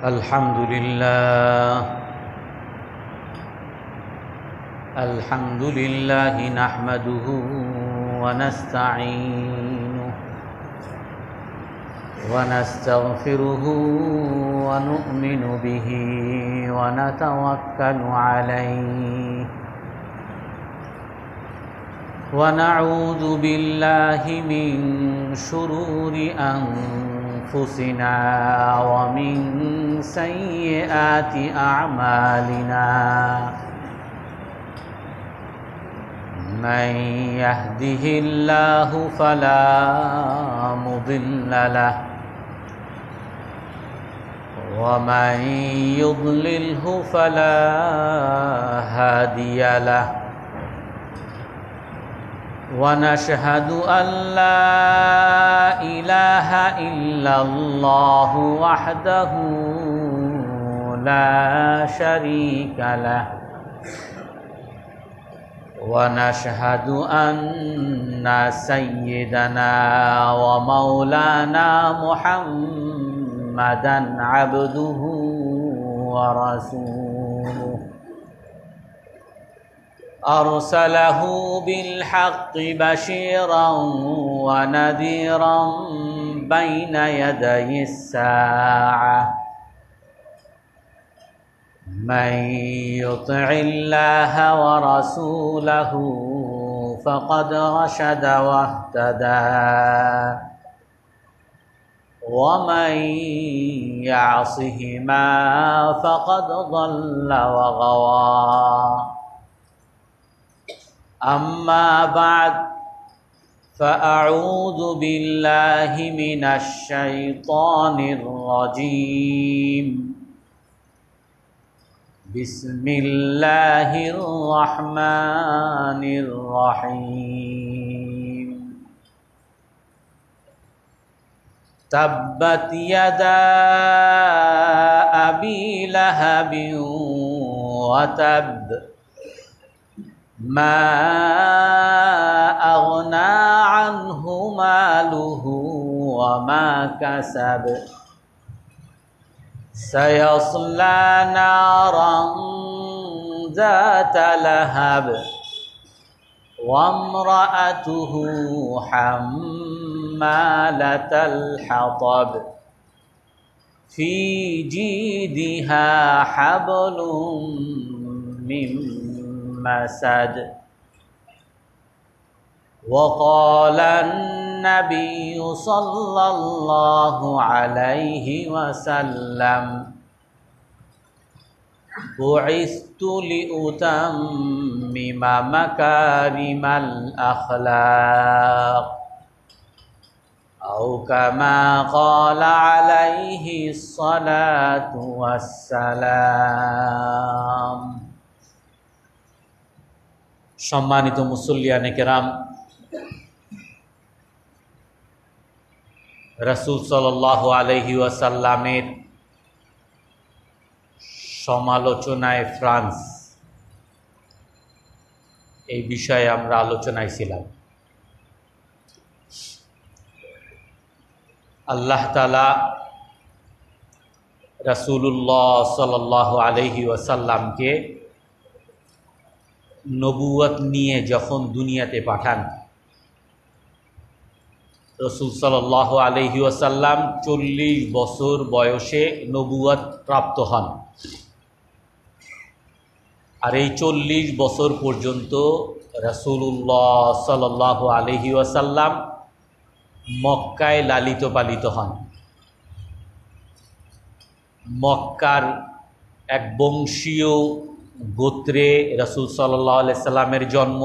الحمد لله نحمده ونستعينه ونستغفره ونؤمن به ونتوكل عليه ونعوذ بالله من شرور أنفسنا ومن سيئات أعمالنا من يهده الله فلا مضل له ومن يضلله فلا هادي له ونشهد أن لا إله إلا الله وحده لا شريك له ونشهد أن سيدنا ومولانا محمدا عبده ورسوله أرسله بالحق بشيرا ونذيرا بين يدي الساعة من يطع الله ورسوله فقد رشد واهتدى ومن يعصهما فقد ضل وغوى أما بعد فأعوذ بالله من الشيطان الرجيم بسم الله الرحمن الرحيم تبت يدا أبي لهب وتب ما أغنى عنه ماله وما كسب سيصلى نارا ذات لهب وامرأته حمالة الحطب في جيدها حبل من مسد وقال النبي صلى الله عليه وسلم بعثت لأتمم مكارم الأخلاق أو كما قال عليه الصلاة والسلام সম্মানিত মুসল্লিয়ানে কেরাম, রাসূল সাল্লাল্লাহু আলাইহি ওয়াসাল্লামের সমালোচনায় ফ্রান্স, এই বিষয়ে আমরা আলোচনায় ছিলাম। আল্লাহ তাআলা রাসূলুল্লাহ সাল্লাল্লাহু আলাইহি ওয়াসাল্লামকে নবুয়ত নিয়ে যখন দুনিয়াতে পাঠান, রাসূল সাল্লাল্লাহু আলাইহি ওয়াসাল্লাম 40 বছর বয়সে নবুয়ত প্রাপ্ত হন। আর এই 40 বছর পর্যন্ত রাসূলুল্লাহ সাল্লাল্লাহু আলাইহি ওয়াসাল্লাম মক্কায় লালিত পালিত হন। মক্কার এক বংশীয় গোত্রে রাসূল সাল্লাল্লাহু আলাইহি সাল্লামের জন্ম।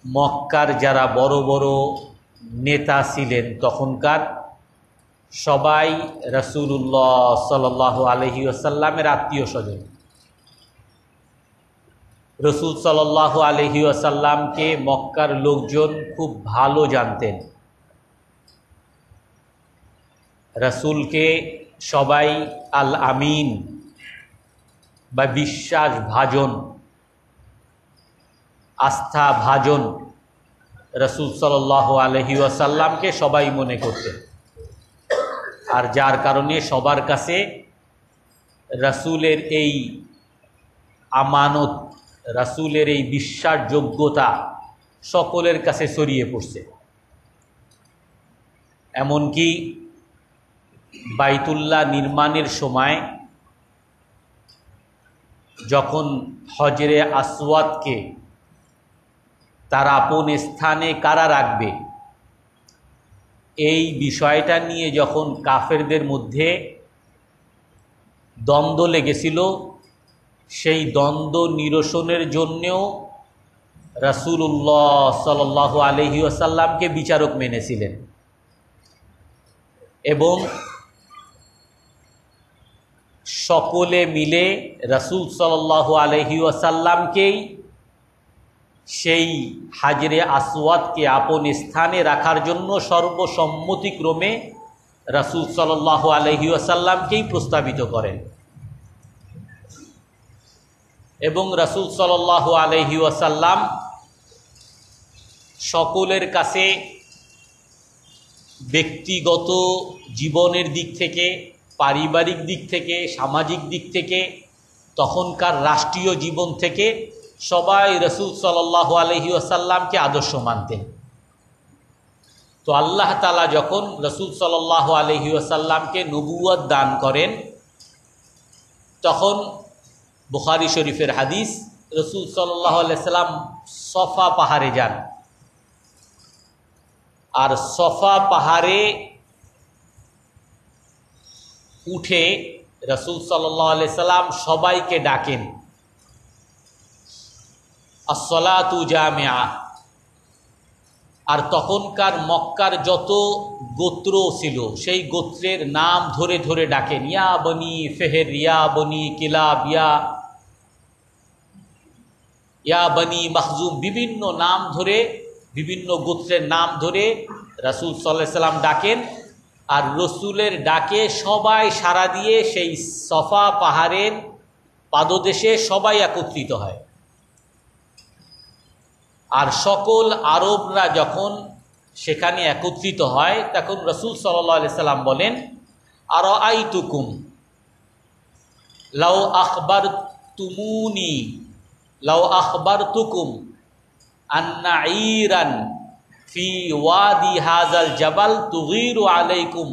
মক্কার যারা বড় বড় নেতা ছিলেন তখনকার, সবাই রাসূলুল্লাহ সাল্লাল্লাহু আলাইহি ওয়াসাল্লামের আত্মীয় স্বজন। রাসূল সাল্লাল্লাহু আলাইহি ওয়াসাল্লামকে মক্কার লোকজন খুব ভালো জানতেন। রাসূলকে সবাই আল আমিন বা বিশ্বাস ভাজন, আস্থা ভাজন রাসূল সাল্লাল্লাহু আলাইহি ওয়াসাল্লামকে সবাই মনে করতেন। আর যার কারণে সবার কাছে রাসূলের এই আমানত, রাসূলের এই বিশ্বাসযোগ্যতা সকলের কাছে ছড়িয়ে পড়ছে। এমনকি বাইতুল্লাহ নির্মাণের সময় যখন হজরে আসওয়াদকে তার আপন স্থানে কারা রাখবে, এই বিষয়টা নিয়ে যখন কাফেরদের মধ্যে দ্বন্দ্ব লেগেছিল, সেই দ্বন্দ্ব নিরসনের জন্যেও রাসূলুল্লাহ সাল্লাল্লাহু আলাইহি ওয়াসাল্লামকে বিচারক মেনেছিলেন এবং সকলে মিলে রাসূল সাল্লাল্লাহু আলাইহি ওয়াসাল্লামকেই সেই হাজরে আসওয়াদকে আপন স্থানে রাখার জন্য সর্বসম্মতিক্রমে রাসূল সাল্লাল্লাহু আলাইহি ওয়াসাল্লামকেই প্রস্তাবিত করেন এবং রাসূল সাল্লাল্লাহু আলাইহি ওয়াসাল্লাম সকলের কাছে ব্যক্তিগত জীবনের দিক থেকে, পারিবারিক দিক থেকে, সামাজিক দিক থেকে, তখনকার রাষ্ট্রীয় জীবন থেকে সবাই রাসূল সাল্লাল্লাহু আলাইহি ওয়াসাল্লামকে আদর্শ মানতেন। তো আল্লাহ তাআলা যখন রাসূল সাল্লাল্লাহু আলাইহি ওয়াসাল্লামকে নবুয়ত দান করেন, তখন বুখারী শরীফের হাদিস, রাসূল সাল্লাল্লাহু আলাইহি ওয়াসাল্লাম সফা পাহাড়ে যান, আর সফা পাহাড়ে উঠে রাসূল সাল্লাল্লাহু আলাইহি সাল্লাম সবাইকে ডাকেন আসসালাতু জামিআ। আর তখনকার মক্কার যত গোত্র ছিল সেই গোত্রের নাম ধরে ধরে ডাকেন, ইয়া বনি ফেহের, ইয়া বনি কিলাব, ইয়া বনি মাখজুম, বিভিন্ন নাম ধরে, বিভিন্ন গোত্রের নাম ধরে রাসূল সাল্লাল্লাহু আলাইহি সাল্লাম ডাকেন। আর রসুলের ডাকে সবাই সাড়া দিয়ে সেই সফা পাহাড়ের পাদদেশে সবাই একত্রিত হয়। আর সকল আরবরা যখন সেখানে একত্রিত হয়, তখন রাসূল সাল্লাল্লাহু আলাইহি সাল্লাম বলেন, আরাআইতুকুম লাউ আখবারতুকুম আন্না ঈরান ফি ওয়াদি হাযাল জাবাল তুগীরু আলাইকুম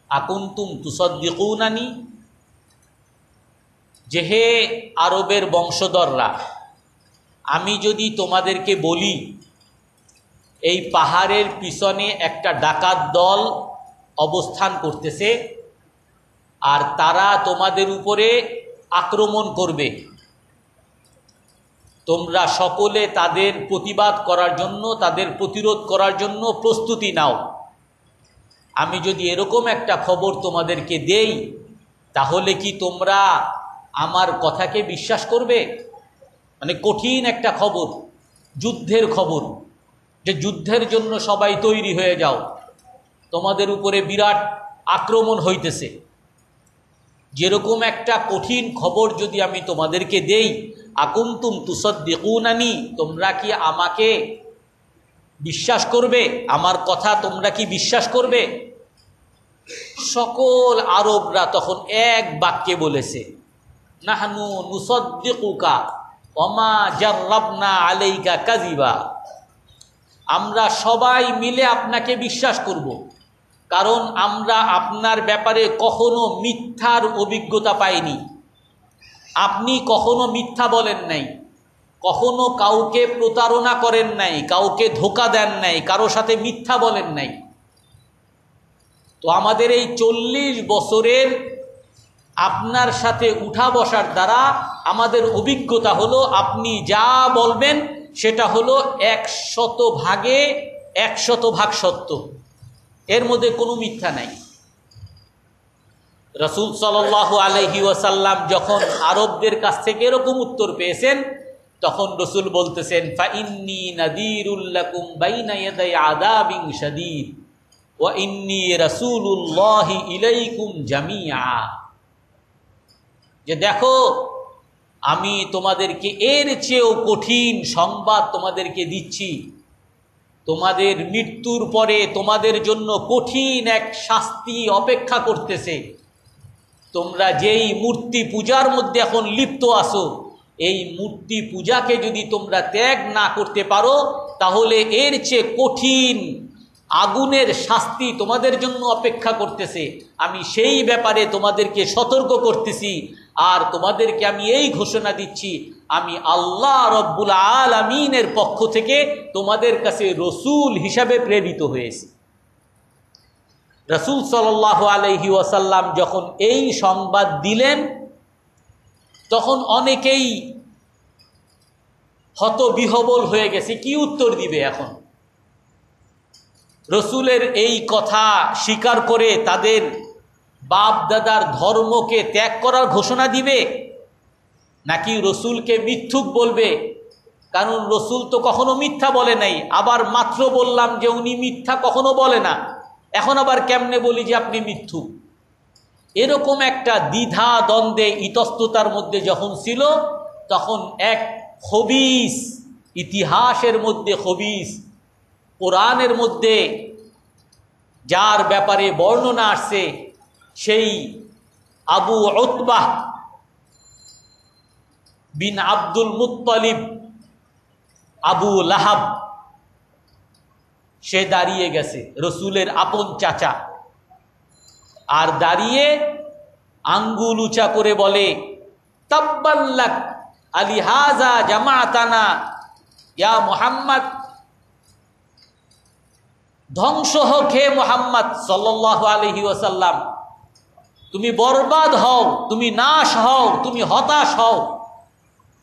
আকুনতুম তুসাদ্দিকুনানি। যে হে আরবের বংশধররা, আমি যদি তোমাদেরকে বলি এই পাহাড়ের পিছনে একটা ডাকাত দল অবস্থান করতেছে আর তারা তোমাদের উপরে আক্রমণ করবে, তোমরা সকলে তাদের প্রতিবাদ করার জন্য, তাদের প্রতিরোধ করার জন্য প্রস্তুতি নাও। আমি যদি এরকম একটা খবর তোমাদেরকে দেই, তাহলে কি তোমরা আমার কথাকে বিশ্বাস করবে? মানে কঠিন একটা খবর, যুদ্ধের খবর, যে যুদ্ধের জন্য সবাই তৈরি হয়ে যাও, তোমাদের উপরে বিরাট আক্রমণ হইতেছে। যেরকম একটা কঠিন খবর যদি আমি তোমাদেরকে দেই, আকুনতুম তুসাদ্দিকুনানি, তোমরা কি আমাকে বিশ্বাস করবে? আমার কথা তোমরা কি বিশ্বাস করবে? সকল আরবরা তখন এক বাক্যে বলেছে, নাহনু নুসাদ্দিকুকা ওমা জাররাবনা আলাইকা কাযিবা। আমরা সবাই মিলে আপনাকে বিশ্বাস করব, কারণ আমরা আপনার ব্যাপারে কখনো মিথ্যার অভিজ্ঞতা পাইনি। আপনি কখনো মিথ্যা বলেন নাই, কখনো কাউকে প্রতারণা করেন নাই, কাউকে ধোঁকা দেন নাই, কারো সাথে মিথ্যা বলেন নাই। তো আমাদের এই 40 বছরের আপনার সাথে উঠা বসার দ্বারা আমাদের অভিজ্ঞতা হলো, আপনি যা বলবেন সেটা হলো 100% সত্য, এর মধ্যে কোনো মিথ্যা নাই। রাসূল সাল্লাল্লাহু আলাইহি ওয়াসাল্লাম যখন আরবদের কাছ থেকে এরকম উত্তর পেয়েছেন, তখন রাসূল বলতেছেন, ফাইন্নী নাযীরুল লাকুম বাইনা ইয়াদাই আযাবিন শাদীদ ওয়া ইন্নী রাসূলুল্লাহি ইলাইকুম জামিআ। যে দেখো, আমি তোমাদেরকে এর চেয়েও কঠিন সংবাদ তোমাদেরকে দিচ্ছি, তোমাদের মৃত্যুর পরে তোমাদের জন্য কঠিন এক শাস্তি অপেক্ষা করতেছে। তোমরা যেই মূর্তি পূজার মধ্যে এখন লিপ্ত আছো, এই মূর্তি পূজাকে যদি তোমরা ত্যাগ না করতে পারো, তাহলে এর চেয়ে কঠিন আগুনের শাস্তি তোমাদের জন্য অপেক্ষা করতেছে। আমি সেই ব্যাপারে তোমাদেরকে সতর্ক করতেছি। আর তোমাদেরকে আমি এই ঘোষণা দিচ্ছি, আমি আল্লাহ রব্বুল আলামিনের পক্ষ থেকে তোমাদের কাছে রসুল হিসাবে প্রেরিত হয়েছি। রাসূল সাল্লাল্লাহু আলাইহি ওয়াসাল্লাম যখন এই সংবাদ দিলেন, তখন অনেকেই হতবিহ্বল হয়ে গেছে, কি উত্তর দিবে এখন? রসুলের এই কথা স্বীকার করে তাদের বাপ দাদার ধর্মকে ত্যাগ করার ঘোষণা দিবে, নাকি রসুলকে মিথ্যুক বলবে? কারণ রসুল তো কখনো মিথ্যা বলে নাই। আবার মাত্র বললাম যে উনি মিথ্যা কখনো বলে না, এখন আবার কেমনে বলি যে আপনি মিথ্যুক? এরকম একটা দ্বিধা দ্বন্দ্বে ইতস্ততার মধ্যে যখন ছিল, তখন এক খবিস, ইতিহাসের মধ্যে খবিস, কোরআনের মধ্যে যার ব্যাপারে বর্ণনা আসছে, সেই আবু উতবাহ বিন আব্দুল মুত্তালিব, আবু লাহাব, সে দাঁড়িয়ে গেছে, রসুলের আপন চাচা, আর দাঁড়িয়ে আঙ্গুল উঁচা করে বলে, তাব্বাল্লাক আলিহাজা জামাতানা ইয়া মুহাম্মদ, ধ্বংস হোক হে মুহাম্মদ সাল্লাল্লাহু আলাইহি ওয়াসাল্লাম, তুমি বরবাদ হও, তুমি নাশ হও, তুমি হতাশ হও।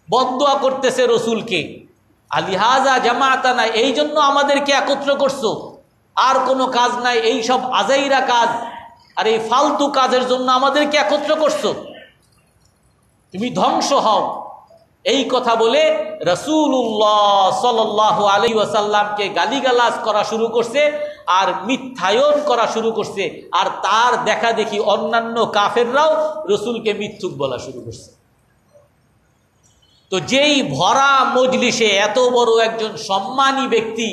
বদদুয়া করতেছে রসুলকে, আলিহাজা জামাতানা, এই জন্য আমাদেরকে একত্র করছো, আর কোনো কাজ নাই, এই সব আজাইরা কাজ আর এই ফালতু কাজের জন্য আমাদেরকে একত্র করছো, তুমি ধ্বংস হও। এই কথা বলে রাসূলুল্লাহ সাল্লাল্লাহু আলাইহি ওয়াসাল্লামকে গালিগালাজ করা শুরু করছে আর মিথ্যায়ন করা শুরু করছে। আর তার দেখা দেখি অন্যান্য কাফেররাও রসুলকে মিথ্যুক বলা শুরু করছে। তো যেই ভরা মজলিসে এত বড় একজন সম্মানী ব্যক্তি,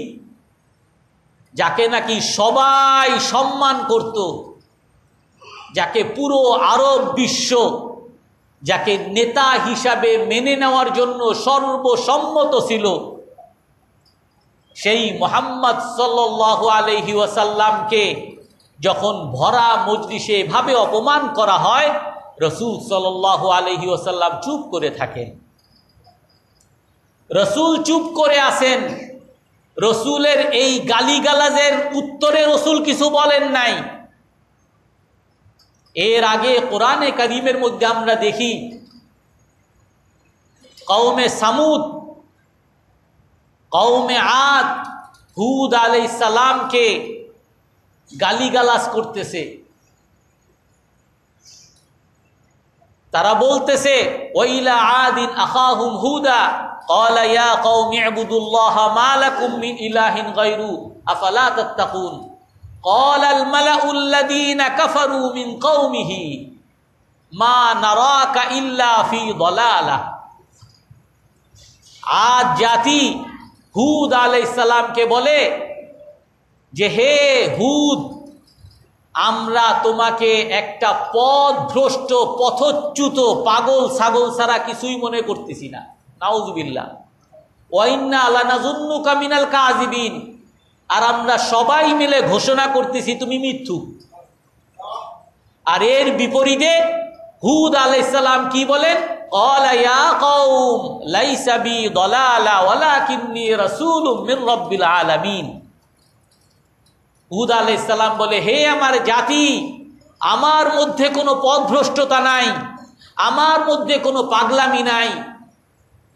যাকে নাকি সবাই সম্মান করত, যাকে পুরো আরব বিশ্ব যাকে নেতা হিসাবে মেনে নেওয়ার জন্য সর্বসম্মত ছিল, সেই মুহাম্মদ সাল্লাল্লাহু আলাইহি ওয়াসাল্লামকে যখন ভরা মজলিসে এভাবে অপমান করা হয়, রাসূল সাল্লাল্লাহু আলাইহি ওয়াসাল্লাম চুপ করে থাকেন। রসুল চুপ করে আছেন। রসুলের এই গালিগালাজের উত্তরে রসুল কিছু বলেন নাই। এর আগে কোরআনে কারীমের মধ্যে আমরা দেখি কওমে সামুদ, কওমে আদ, হুদ আলাইহিস সালামকে গালিগালাজ করতেছে। তারা বলতেছে, ওয়াইলা আদিন আখাহুম হুদা ক্বালা ইয়া কওমি ইবুদুল্লাহা মা লাকুম মিন ইলাহিন গায়রু আফালা তাত্তাকুন ক্বালাল মালাউল্লাযীনা কাফারু মিন কওমিহি মা নারাকা ইল্লা ফি দালালাহ। আদ জাতি হুদ আলাইহিস সালামকে বলে যে, হে হুদ, আমরা তোমাকে একটা পথভ্রষ্ট, পথচ্যুত, পাগল ছাগল ছাড়া কিছুই মনে করতেছি না। নাউযুবিল্লাহ। ওয়া ইন্না লানাযুন্নুকা মিনাল কাযিবিন, আর আমরা সবাই মিলে ঘোষণা করতেছি তুমি মিথ্যুক। আর এর বিপরীতে হুদ আলাইহিস সালাম কি বলেন? ক্বালা ইয়া কওম লাইসা বি দালালা ওয়ালাকিন্নী রাসূলুম মির রাব্বিল আলামিন। হুদ আলাইহিস সালাম বলে, হে আমার জাতি, আমার মধ্যে কোনো পথভ্রষ্টতা নাই, আমার মধ্যে কোনো পাগলামি নাই।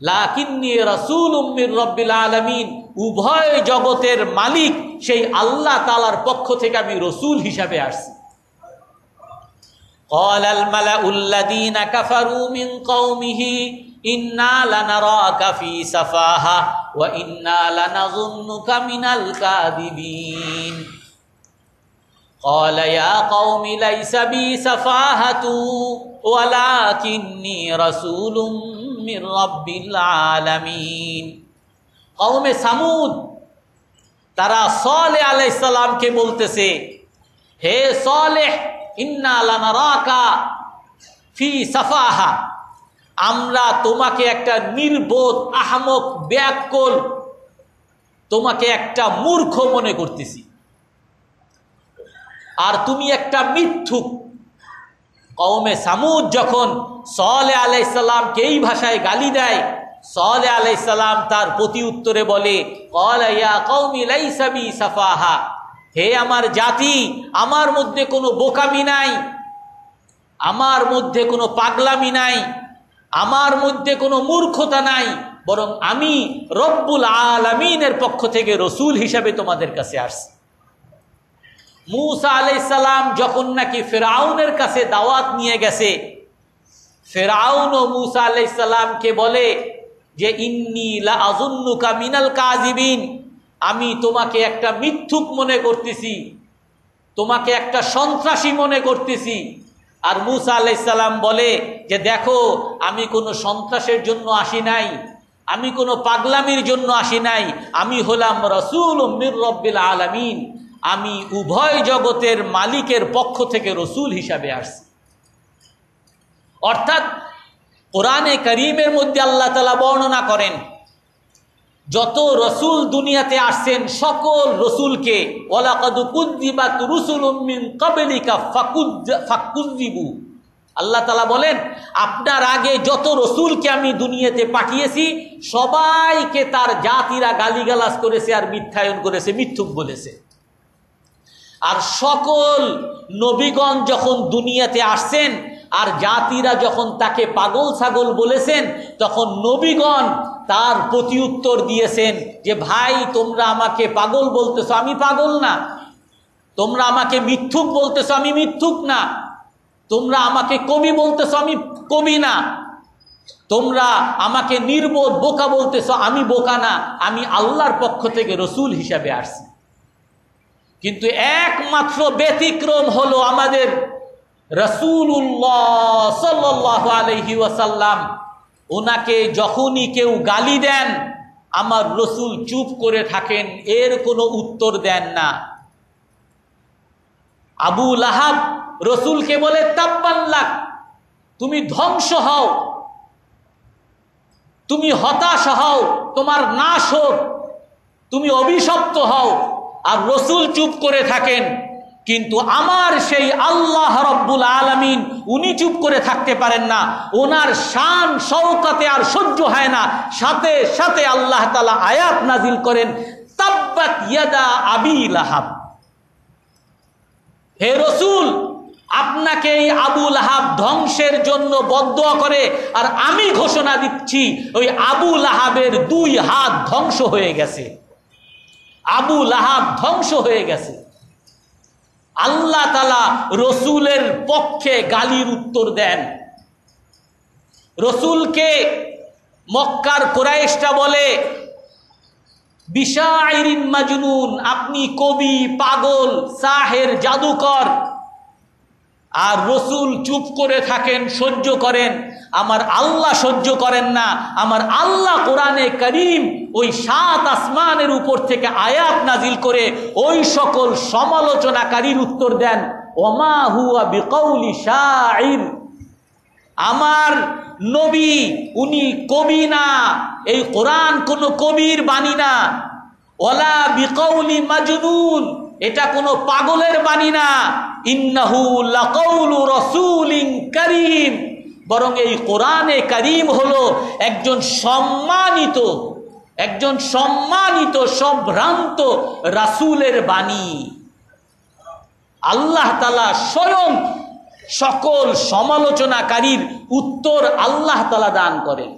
লাকিন্নী রাসূলুম মির রাব্বিল আলামিন, উভয় জগতের মালিক সেই আল্লাহ তাআলার পক্ষ থেকে আমি রসূল হিসাবে আসছি। ক্বালাল মালাউল্লাযীনা কাফারু মিন কওমিহি ইন্না লানারাকা ফি সাফাহা ওয়া ইন্না লানাযুন্নুকা মিনাল কাযিবিন। ক্বালা ইয়া কওমি লাইসা বি সাফাহাতু ওয়ালাকিন্নী রাসূলুম মির রাব্বিল আলামিন। কওমে সামুদ তারা সালেহ আলাইহিস সালামকে বলতেছে, হে সালেহ, ইন্না লানারাকা ফি সাফাহা, আমরা তোমাকে একটা নির্বোধ, আহমক, ব্যাকুল, তোমাকে একটা মূর্খ মনে করতেছি, আর তুমি একটা মিথ্যুক। কওমে সামুদ যখন সালেহ আলাইহিস সালামকে এই ভাষায় গালি দেয়, সালেহ আলাইহিস সালাম তার প্রতি উত্তরে বলে, ক্বালা ইয়া কওমি লাইসা বি সাফাহা, হে আমার জাতি, আমার মধ্যে কোনো বোকামি নাই, আমার মধ্যে কোনো পাগলামি নাই, আমার মধ্যে কোনো মূর্খতা নাই, বরং আমি রব্বুল আলামিনের পক্ষ থেকে রসুল হিসাবে তোমাদের কাছে আসছি। মূসা আলাইহিস সালাম যখন নাকি ফিরআউনের কাছে দাওয়াত নিয়ে গেছে, ফিরআউন ও মূসা আলাইহিস সালামকে বলে যে ইন্নী লা আযুন্নুকা মিনাল কাযিবিন, আমি তোমাকে একটা মিথ্যুক মনে করতেছি, তোমাকে একটা সন্ত্রাসী মনে করতেছি। আর মূসা আলাইহিস সালাম বলে যে দেখো, আমি কোনো সন্ত্রাসের জন্য আসি নাই, আমি কোনো পাগলামির জন্য আসি নাই, আমি হলাম রাসূলুম মির রব্বিল আলামিন, আমি উভয় জগতের মালিকের পক্ষ থেকে রসুল হিসাবে আসছি। অর্থাৎ কোরআনে কারীমের মধ্যে আল্লাহ তাআলা বর্ণনা করেন, যত রসুল দুনিয়াতে আসছেন সকল রসুলকে ওয়ালাকাদ কুযযিবাত রুসুলুম মিন ক্বাবলিকা ফাকুযযিবু, আল্লাহ তাআলা বলেন আপনার আগে যত রসুলকে আমি দুনিয়াতে পাঠিয়েছি সবাইকে তার জাতিরা গালিগালাজ করেছে আর মিথ্যায়ন করেছে, মিথ্যুক বলেছে। আর সকল নবীগণ যখন দুনিয়াতে আসছেন আর জাতিরা যখন তাকে পাগল ছাগল বলেছেন, তখন নবীগণ তার প্রতি উত্তর দিয়েছেন যে ভাই, তোমরা আমাকে পাগল বলতেছো, আমি পাগল না। তোমরা আমাকে মিথ্যুক বলতেছো, আমি মিথ্যুক না। তোমরা আমাকে কবি বলতেছো, আমি কবি না। তোমরা আমাকে নির্বোধ, বোকা বলতেছো, আমি বোকা না। আমি আল্লাহর পক্ষ থেকে রসুল হিসাবে আসছি। কিন্তু একমাত্র ব্যতিক্রম হলো আমাদের রাসূলুল্লাহ সাল্লাল্লাহু আলাইহি ওয়াসাল্লাম। ওনাকে যখনই কেউ গালি দেন, আমার রসুল চুপ করে থাকেন, এর কোনো উত্তর দেন না। আবু লাহাব রসুলকে বলে তাব্বান লাক, তুমি ধ্বংস হও, তুমি হতাশ হও, তোমার নাশ হোক, তুমি অভিশপ্ত হও। আর রসুল চুপ করে থাকেন। কিন্তু আমার সেই আল্লাহ রব্বুল আলামিন, উনি চুপ করে থাকতে পারেন না। ওনার শান শওকতে আর সহ্য হয় না, সাথে সাথে আল্লাহ তাআলা আয়াত নাজিল করেন, তাব্বাত ইয়াদা আবি লাহাব। হে রসুল, আপনাকে এই আবু লাহাব ধ্বংসের জন্য বদদুয়া করে, আর আমি ঘোষণা দিচ্ছি ওই আবু লাহাবের 2 হাত ধ্বংস হয়ে গেছে। আবু লাহাব ধ্বংস হয়ে গেছে। আল্লাহ তাআলা রসুলের পক্ষে গালির উত্তর দেন। রসুলকে মক্কার কুরাইশরা বলে বিশাইরিন মাজনুন, আপনি কবি, পাগল, সাহের, জাদুকর। আর রসুল চুপ করে থাকেন, সহ্য করেন। আমার আল্লাহ সহ্য করেন না। আমার আল্লাহ কোরআনে কারীম ওই 7 আসমানের উপর থেকে আয়াত নাজিল করে ওই সকল সমালোচনাকারীর উত্তর দেন, ওমা হুয়া বিকাউলি শাইর, আমার নবী উনি কবি না, এই কোরআন কোনো কবির বাণী না। ওয়ালা বিকাউলি মাজনুন, এটা কোনো পাগলের বাণী না। ইন্নাহু লাকাউলু রাসূলিন কারীম, বরং এই কোরআনে কারীম হলো একজন সম্মানিত সম্ভ্রান্ত রাসূলের বাণী। আল্লাহ তাআলা স্বয়ং সকল সমালোচনাকারীর উত্তর আল্লাহ তাআলা দান করেন।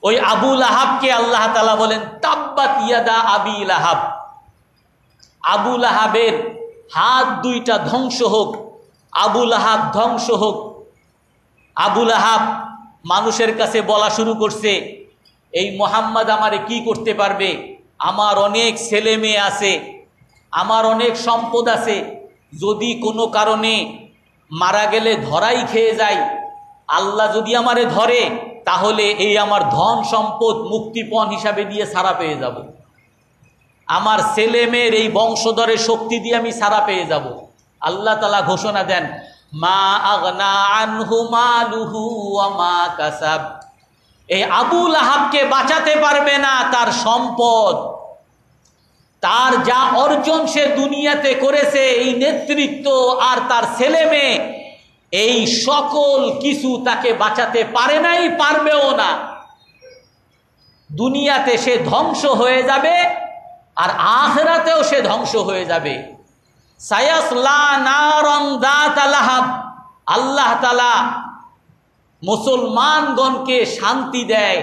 ওই আবু লাহাবকে আল্লাহ তাআলা বলেন তাব্বাত ইয়াদা আবি লাহাব, আবু লাহাবের হাত 2টা ধ্বংস হোক, আবু লাহাব ধ্বংস হোক। আবু লাহাব মানুষের কাছে বলা শুরু করছে, এই মুহাম্মদ আমারে কি করতে পারবে? আমার অনেক ছেলে মেয়ে আছে, আমার অনেক সম্পদ আছে, যদি কোনো কারণে মারা গেলে ধরাই খেয়ে যায়, আল্লাহ যদি আমারে ধরে তাহলে এই আমার ধন সম্পদ মুক্তিপণ হিসাবে দিয়ে ছাড়া পেয়ে যাব। আমার ছেলে মেয়ের এই বংশধরের শক্তি দিয়ে আমি সারা পেয়ে যাব। আল্লাহ তাআলা ঘোষণা দেন, মা আগনা আনহু মালুহু ওয়া মা কাসাব। এই আবু লাহাবকে বাঁচাতে পারবে না তার সম্পদ, তার যা অর্জন সে দুনিয়াতে করেছে, এই নেতৃত্ব আর তার ছেলে মেয়ে, এই সকল কিছু তাকে বাঁচাতে পারে নাই, পারবেও না। দুনিয়াতে সে ধ্বংস হয়ে যাবে আর আখিরাতেও সে ধ্বংস হয়ে যাবে। সায়াসলা নারান যাতা লাহাব। আল্লাহ তাআলা মুসলমানগণকে শান্তি দেয়,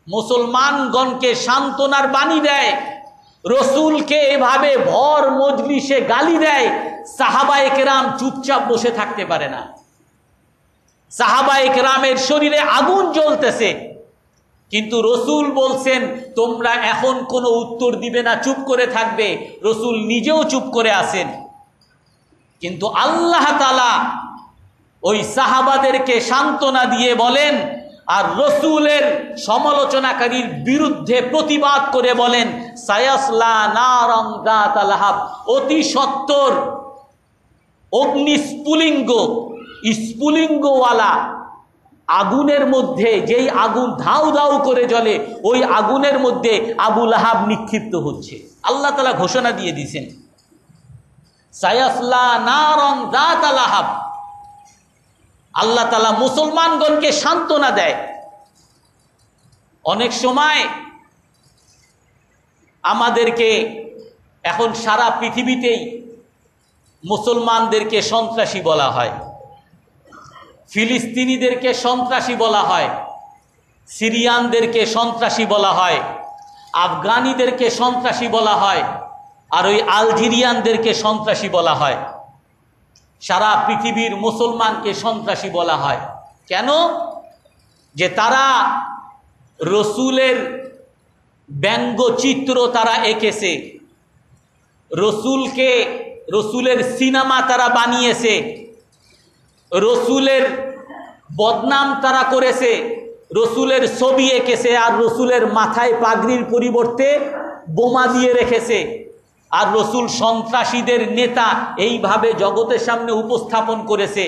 মুসলমানগণকে সান্ত্বনার বাণী দেয়। রসুলকে এভাবে ভর মজলিসে গালি দেয়, সাহাবায়ে কেরাম চুপচাপ বসে থাকতে পারে না। সাহাবায়ে কেরামের শরীরে আগুন জ্বলতেছে, কিন্তু রসুল বলছেন তোমরা এখন কোনো উত্তর দিবে না, চুপ করে থাকবে। রসুল নিজেও চুপ করে আছেন, কিন্তু আল্লাহ তাআলা ওই সাহাবাদেরকে সান্ত্বনা দিয়ে বলেন, আর রসুলের সমালোচনাকারীর বিরুদ্ধে প্রতিবাদ করে বলেন, সায়াসলা নারান যাতা লাহাব। অতি সত্বর অগ্নি স্ফুলিঙ্গওয়ালা আগুনের মধ্যে, যেই আগুন ধাউ ধাউ করে জ্বলে, ওই আগুনের মধ্যে আবু লাহাব নিক্ষিপ্ত হচ্ছে। আল্লাহ তাআলা ঘোষণা দিয়ে দিয়েছেন, সায়াসলা নারান যাতা লাহাব। আল্লাহ তাআলা মুসলমানগণকে সান্ত্বনা দেয়। অনেক সময় আমাদেরকে এখন সারা পৃথিবীতেই মুসলমানদেরকে সন্ত্রাসী বলা হয়, ফিলিস্তিনিদেরকে সন্ত্রাসী বলা হয়, সিরিয়ানদেরকে সন্ত্রাসী বলা হয়, আফগানিদেরকে সন্ত্রাসী বলা হয়, আর ওই আলজেরিয়ানদেরকে সন্ত্রাসী বলা হয়। সারা পৃথিবীর মুসলমানকে সন্ত্রাসী বলা হয় কেন? যে তারা রসুলের ব্যঙ্গচিত্র তারা এঁকেছে, রসুলের সিনেমা তারা বানিয়েছে, রসুলের বদনাম তারা করেছে, রসুলের ছবি এঁকেছে, আর রসুলের মাথায় পাগড়ির পরিবর্তে বোমা দিয়ে রেখেছে, আর রসুল সন্ত্রাসীদের নেতা এইভাবে জগতের সামনে উপস্থাপন করেছে।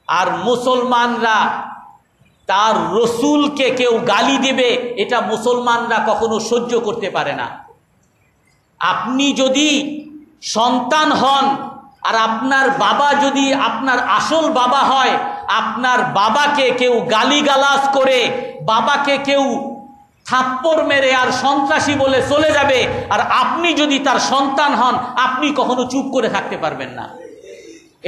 আর মুসলমানরা তার রসুলকে কেউ গালি দেবে, এটা মুসলমানরা কখনো সহ্য করতে পারে না। আপনি যদি সন্তান হন আর আপনার বাবা যদি আপনার আসল বাবা হয়, আপনার বাবাকে কেউ গালিগালাজ করে, বাবাকে কেউ থাপ্পড় মেরে আর সন্ত্রাসী বলে চলে যাবে, আর আপনি যদি তার সন্তান হন, আপনি কখনো চুপ করে থাকতে পারবেন না।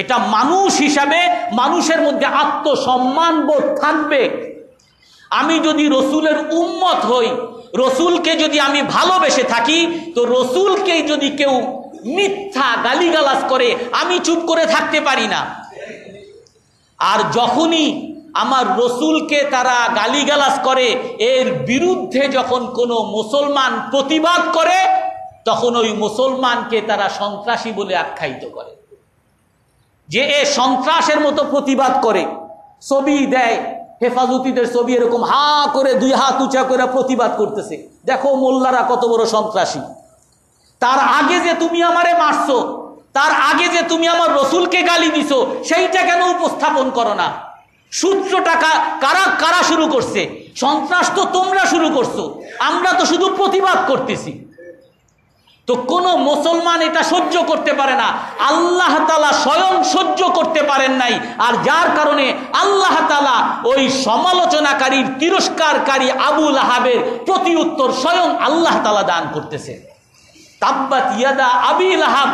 এটা মানুষ হিসাবে মানুষের মধ্যে আত্মসম্মান বোধ থাকবে। আমি যদি রসুলের উম্মত হই, রসুলকে যদি আমি ভালোবেসে থাকি, তো রসুলকেই যদি কেউ মিথ্যা গালিগালাজ করে, আমি চুপ করে থাকতে পারি না। আর যখনই আমার রসুলকে তারা গালিগালাজ করে, এর বিরুদ্ধে যখন কোনো মুসলমান প্রতিবাদ করে, তখন ওই মুসলমানকে তারা সন্ত্রাসী বলে আখ্যায়িত করে, যে এ সন্ত্রাসের মতো প্রতিবাদ করে। ছবি দেয়, হেফাজতিদের ছবি, এরকম হা করে দুই হাত উঁচা করে প্রতিবাদ করতেছে, দেখো মোল্লারা কত বড় সন্ত্রাসী। তার আগে যে তুমি আমারে মারছো, তার আগে যে তুমি আমার রসুলকে গালি দিছো, সেইটা কেন উপস্থাপন করো না? সূত্রটা কারা শুরু করছে? সন্ত্রাস তো তোমরা শুরু করছো, আমরা তো শুধু প্রতিবাদ করতেছি। তো কোন মুসলমান এটা সহ্য করতে পারে না, আল্লাহ তাআলা স্বয়ং সহ্য করতে পারেন নাই। আর যার কারণে আল্লাহ তাআলা ওই সমালোচনাকারীর, তিরস্কারকারী আবু লাহাবের প্রতি উত্তর স্বয়ং আল্লাহ তাআলা দান করতেছে। তাব্বাত ইয়াদা আবি লাহাব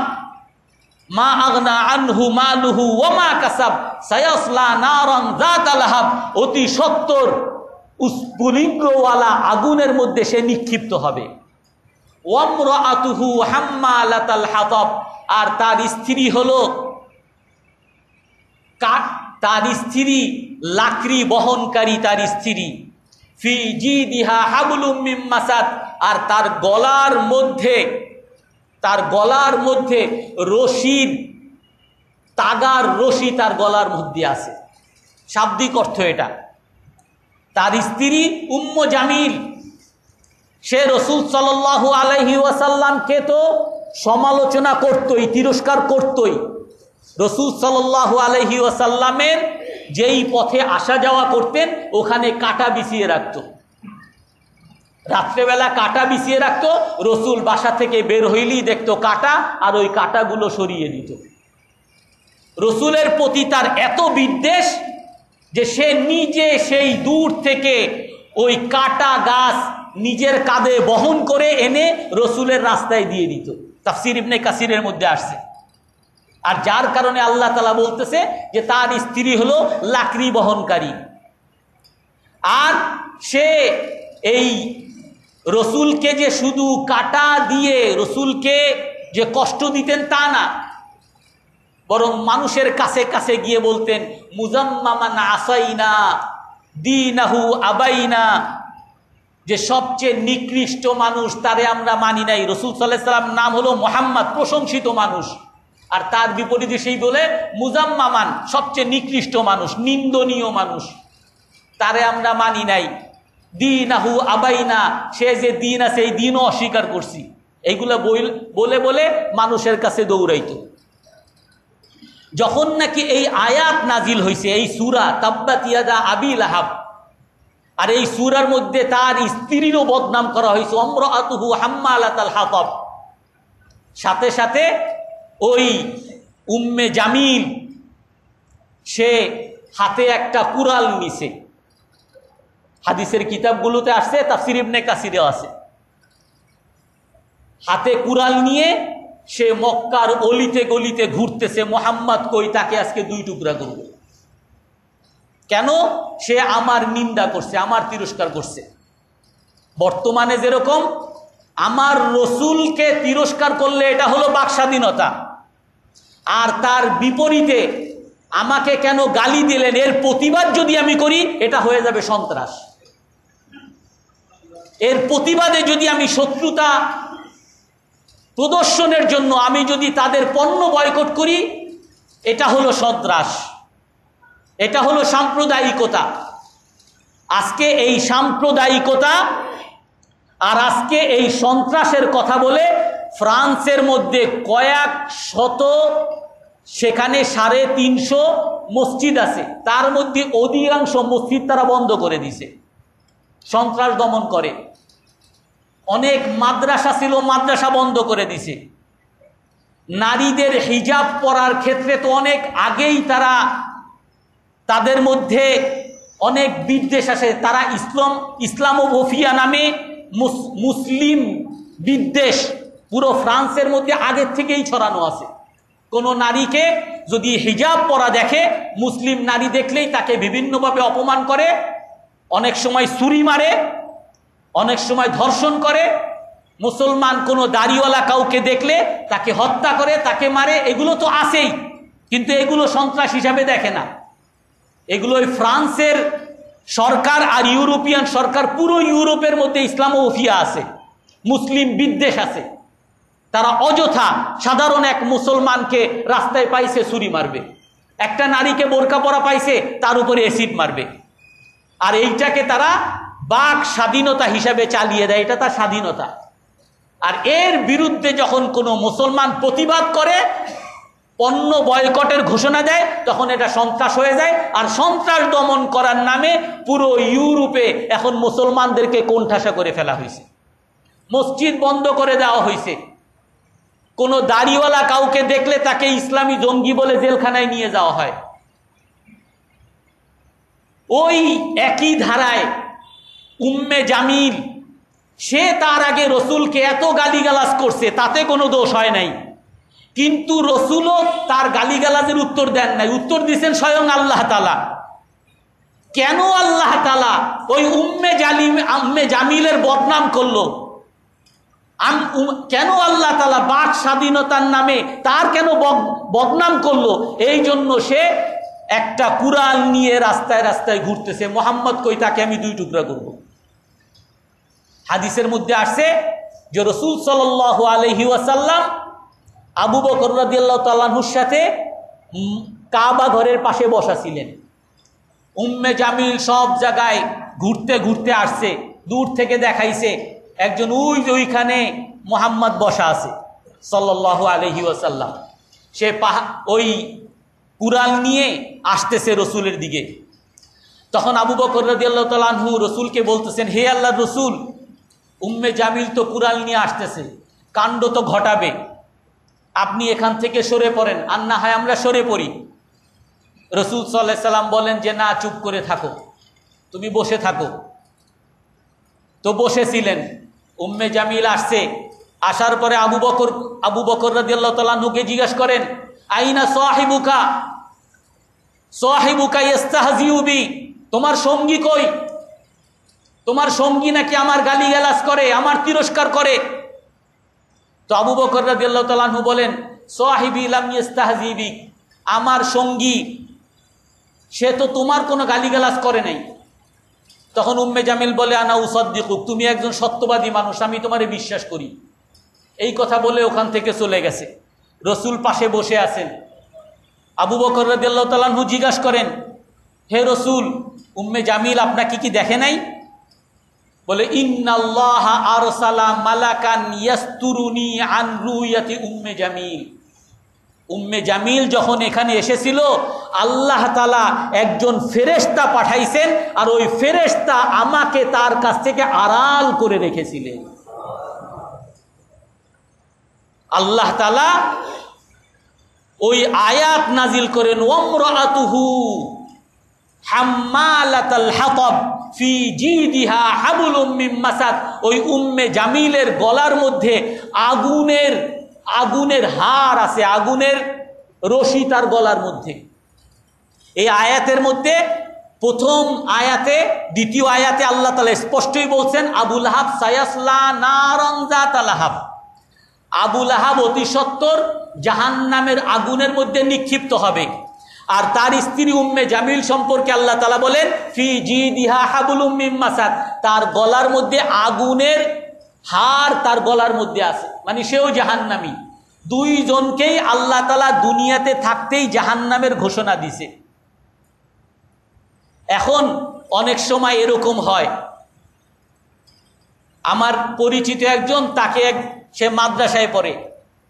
মা আগনা আনহু মালুহু ওয়া মা কাসাব সায়াসলা নারান যাতা লাহাব। অতি সত্বর স্ফুলিঙ্গওয়ালা আগুনের মধ্যে সে নিক্ষিপ্ত হবে। ওয়ামরাআতুহু হাম্মালাতাল হাতাব। আর তার স্ত্রী হলো তার স্ত্রী লাকড়ি বহনকারী, তার স্ত্রী। ফি জিদিহা হাবলুম মিন মাসাদ। আর তার গলার মধ্যে রশিদ, তাগার রশি তার গলার মধ্যে আছে। শাব্দিক অর্থ এটা। তার স্ত্রী উম্মে জামিল, সে রসুল সাল্লাল্লাহু আলাইহি ওয়াসাল্লামকে তো সমালোচনা করতই, তিরস্কার করতই। রসুল সাল্লাল্লাহু আলাইহি ওয়াসাল্লামের যেই পথে আসা যাওয়া করতেন ওখানে কাঁটা বিছিয়ে রাখত, রাত্রেবেলা কাঁটা বিছিয়ে রাখত। রসুল বাসা থেকে বের হইলেই দেখতো কাঁটা, আর ওই কাঁটাগুলো সরিয়ে দিত। রসুলের প্রতি তার এত বিদ্বেষ যে সে নিজে সেই দূর থেকে ওই কাঁটা গাছ নিজের কাঁধে বহন করে এনে রসুলের রাস্তায় দিয়ে দিত। তাফসির ইবনে কাসিরের মধ্যে আসছে। আর যার কারণে আল্লাহ তাআলা বলতেছে যে তার স্ত্রী হলো লাকড়ি বহনকারী। আর সে এই রসুলকে যে শুধু কাঁটা দিয়ে রসুলকে যে কষ্ট দিতেন তা না, বরং মানুষের কাছে কাছে গিয়ে বলতেন মুজাম্মামান আসাইনা দীনাহু আবাইনা, যে সবচেয়ে নিকৃষ্ট মানুষ তারে আমরা মানি নাই। রসুল সাল্লাল্লাহু আলাইহি ওয়াসাল্লাম নাম হলো মুহাম্মদ, প্রশংসিত মানুষ। আর তার বিপরীতে সেই বলে মুজাম্মামান, সবচেয়ে নিকৃষ্ট মানুষ, নিন্দনীয় মানুষ, তারে আমরা মানি নাই। দীনাহু আবাইনা, সে যে দিন আছে এই দিনও অস্বীকার করছি। এইগুলো বলে বলে মানুষের কাছে দৌড়াইতো। যখন নাকি এই আয়াত নাজিল হয়েছে, এই সূরা তাব্বাত ইয়াদা আবি লাহাব, আর এই সূরার মধ্যে তার স্ত্রীরও বদনাম করা হয়েছে, আমরাতুহু হাম্মালাতাল হাতাব, সাথে সাথে ওই উম্মে জামিল সে হাতে একটা কুড়াল নিছে। হাদিসের কিতাবগুলোতে আসছে, তাফসির ইবনে কাসিরেও আছে। হাতে কুড়াল নিয়ে সে মক্কার অলিতে গলিতে ঘুরতেছে, মুহাম্মদ কই, তাকে আজকে দুই টুকরা করব। কেন? সে আমার নিন্দা করছে, আমার তিরস্কার করছে। বর্তমানে যেরকম আমার রসুলকে তিরস্কার করলে এটা হলো বাকস্বাধীনতা, আর তার বিপরীতে আমাকে কেন গালি দিলেন এর প্রতিবাদ যদি আমি করি এটা হয়ে যাবে সন্ত্রাস। এর প্রতিবাদে যদি আমি শত্রুতা প্রদর্শনের জন্য আমি যদি তাদের পণ্য বয়কট করি এটা হলো সন্ত্রাস, এটা হলো সাম্প্রদায়িকতা। আজকে এই সাম্প্রদায়িকতা আর আজকে এই সন্ত্রাসের কথা বলে ফ্রান্সের মধ্যে কয়েক শত, সেখানে 350 মসজিদ আছে, তার মধ্যে অধিকাংশ মসজিদ তারা বন্ধ করে দিছে, সন্ত্রাস দমন করে। অনেক মাদ্রাসা ছিল, মাদ্রাসা বন্ধ করে দিছে। নারীদের হিজাব পরার ক্ষেত্রে তো অনেক আগেই তাদের মধ্যে অনেক বিদ্বেষ আসে। তারা ইসলামোফোবিয়া নামে মুসলিম বিদ্বেষ পুরো ফ্রান্সের মধ্যে আগের থেকেই ছড়ানো আছে। কোনো নারীকে যদি হিজাব পরা দেখে, মুসলিম নারী দেখলেই তাকে বিভিন্নভাবে অপমান করে, অনেক সময় ছুরি মারে, অনেক সময় ধর্ষণ করে। মুসলমান কোনো দাড়িওয়ালা কাউকে দেখলে তাকে হত্যা করে, তাকে মারে। এগুলো তো আছেই, কিন্তু এগুলো সন্ত্রাস হিসাবে দেখে না। এগুলো ফ্রান্সের সরকার আর ইউরোপিয়ান সরকার, পুরো ইউরোপের মধ্যে ইসলামোফোবিয়া আছে, মুসলিম বিদ্বেষ আছে। তারা অযথা সাধারণ এক মুসলমানকে রাস্তায় পাইছে ছুরি মারবে, একটা নারীকে বোরকা পরা পাইছে তার উপরে অ্যাসিড মারবে। আর এইটাকে তারা বাক স্বাধীনতা হিসাবে চালিয়ে দেয়, এটা তার স্বাধীনতা। আর এর বিরুদ্ধে যখন কোনো মুসলমান প্রতিবাদ করে, পণ্য বয়কটের ঘোষণা দেয়, তখন এটা সন্ত্রাস হয়ে যায়। আর সন্ত্রাস দমন করার নামে পুরো ইউরোপে এখন মুসলমানদেরকে কোণঠাসা করে ফেলা হয়েছে, মসজিদ বন্ধ করে দেওয়া হয়েছে। কোনো দাড়িওয়ালা কাউকে দেখলে তাকে ইসলামী জঙ্গি বলে জেলখানায় নিয়ে যাওয়া হয়। ওই একই ধারায় উম্মে জামিল, সে তার আগে রসুলকে এত গালিগালাজ করছে, তাতে কোনো দোষ হয় নাই, কিন্তু রসুলও তার গালিগালাজের উত্তর দেন নাই, উত্তর দিয়েছেন স্বয়ং আল্লাহ তাআলা। কেন আল্লাহ তাআলা ওই উম্মে জামিলের বদনাম করলো? কেন আল্লাহ তাআলা বাক স্বাধীনতার নামে তার কেন বদনাম করলো? এই জন্য সে একটা কুরআন নিয়ে রাস্তায় রাস্তায় ঘুরতেছে, মুহাম্মদ কই, তাকে আমি দুই টুকরা করব। হাদিসের মধ্যে আসছে যে রাসূল সাল্লাল্লাহু আলাইহি ওয়াসাল্লাম আবু বকর রাদিয়াল্লাহু তাআলা আনহুর সাথে কাবা ঘরের পাশে বসা ছিলেন। উম্মে জামিল সব জায়গায় ঘুরতে ঘুরতে আসছে, দূর থেকে দেখাইছে একজন ওইখানে মুহাম্মদ বসা আছে সাল্লাল্লাহু আলাইহি ওয়াসাল্লাম, সে ওই কুরআন নিয়ে আসতেছে রসুলের দিকে। তখন আবু বকর রাদিয়াল্লাহু তাআলা আনহু রসুলকে বলতেছেন, হে আল্লাহর রসুল, উম্মে জামিল তো কুরআন নিয়ে আসতেছে, কাণ্ড তো ঘটাবে, আপনি এখান থেকে সরে পড়েন। আর না হয় আমরা সরে পড়ি। রসুল সাল্লাল্লাহু আলাইহি সাল্লাম বলেন যে না, চুপ করে থাকো, তুমি বসে থাকো। তো বসেছিলেন। উম্মে জামিল আসছে, আসার পরে আবু বকর রাদিয়াল্লাহু তাআলা আনহুকে জিজ্ঞাসা করেন, আইনা সাহিবুকা, সাহিবুকা ইস্তাহজিউ বি, তোমার সঙ্গী কই? তোমার সঙ্গী নাকি আমার গালিগালাজ করে, আমার তিরস্কার করে। তো আবু বকর রাদিয়াল্লাহু তাআলা আনহু বলেন, সাহিবি লাম ইস্তাহজি বি, আমার সঙ্গী সে তো তোমার কোনো গালিগালাজ করে নাই। তখন উম্মে জামিল বলে, আনা উসাদ্দিকুক, তুমি একজন সত্যবাদী মানুষ, আমি তোমারে বিশ্বাস করি। এই কথা বলে ওখান থেকে চলে গেছে। রসুল পাশে বসে আছেন। আবু বকর রাদিয়াল্লাহু তাআলা আনহু জিজ্ঞাসা করেন, হে রসুল, উম্মে জামিল আপনাকে কি দেখে নাই? বলে, ইন্নাল্লাহা আরসালা মালাকান ইয়াস্তুরুনি আন রুয়াতি উম্মে জামিল। উম্মে জামিল যখন এখানে এসেছিল, আল্লাহ তাআলা একজন ফেরেশতা পাঠাইছেন, আর ওই ফেরেশতা আমাকে তার কাছ থেকে আড়াল করে রেখেছিলেন। আল্লাহ তাআলা ওই আয়াত নাজিল করেন, ওয়ামরাতুহু হাম্মালাতাল হাতাব ফি জিদিহা হাবলুম মিন মাসাদ। ওই উম্মে জামিলের গলার মধ্যে আগুনের হার আছে, আগুনের রশি তার গলার মধ্যে। এই আয়াতের মধ্যে প্রথম আয়াতে, দ্বিতীয় আয়াতে আল্লাহ তাআলা স্পষ্টই বলছেন, আবু লাহাব সায়াসলা নারান যাতা লাহাব, আবু লাহাব অতি সত্বর জাহান্নামের আগুনের মধ্যে নিক্ষিপ্ত হবে। আর তার স্ত্রী উম্মে জামিল সম্পর্কে আল্লাহ তাআলা বলেন, ফি জিদিহা হাবলুম মিন মাসাদ, তার গলার মধ্যে আগুনের হার তার গলার মধ্যে আছে, মানে সেও জাহান্নামী। দুইজনকেই আল্লাহ তাআলা দুনিয়াতে থাকতেই জাহান্নামের ঘোষণা দিছে। এখন অনেক সময় এরকম হয়, আমার পরিচিত একজন, সে মাদ্রাসায় পড়ে,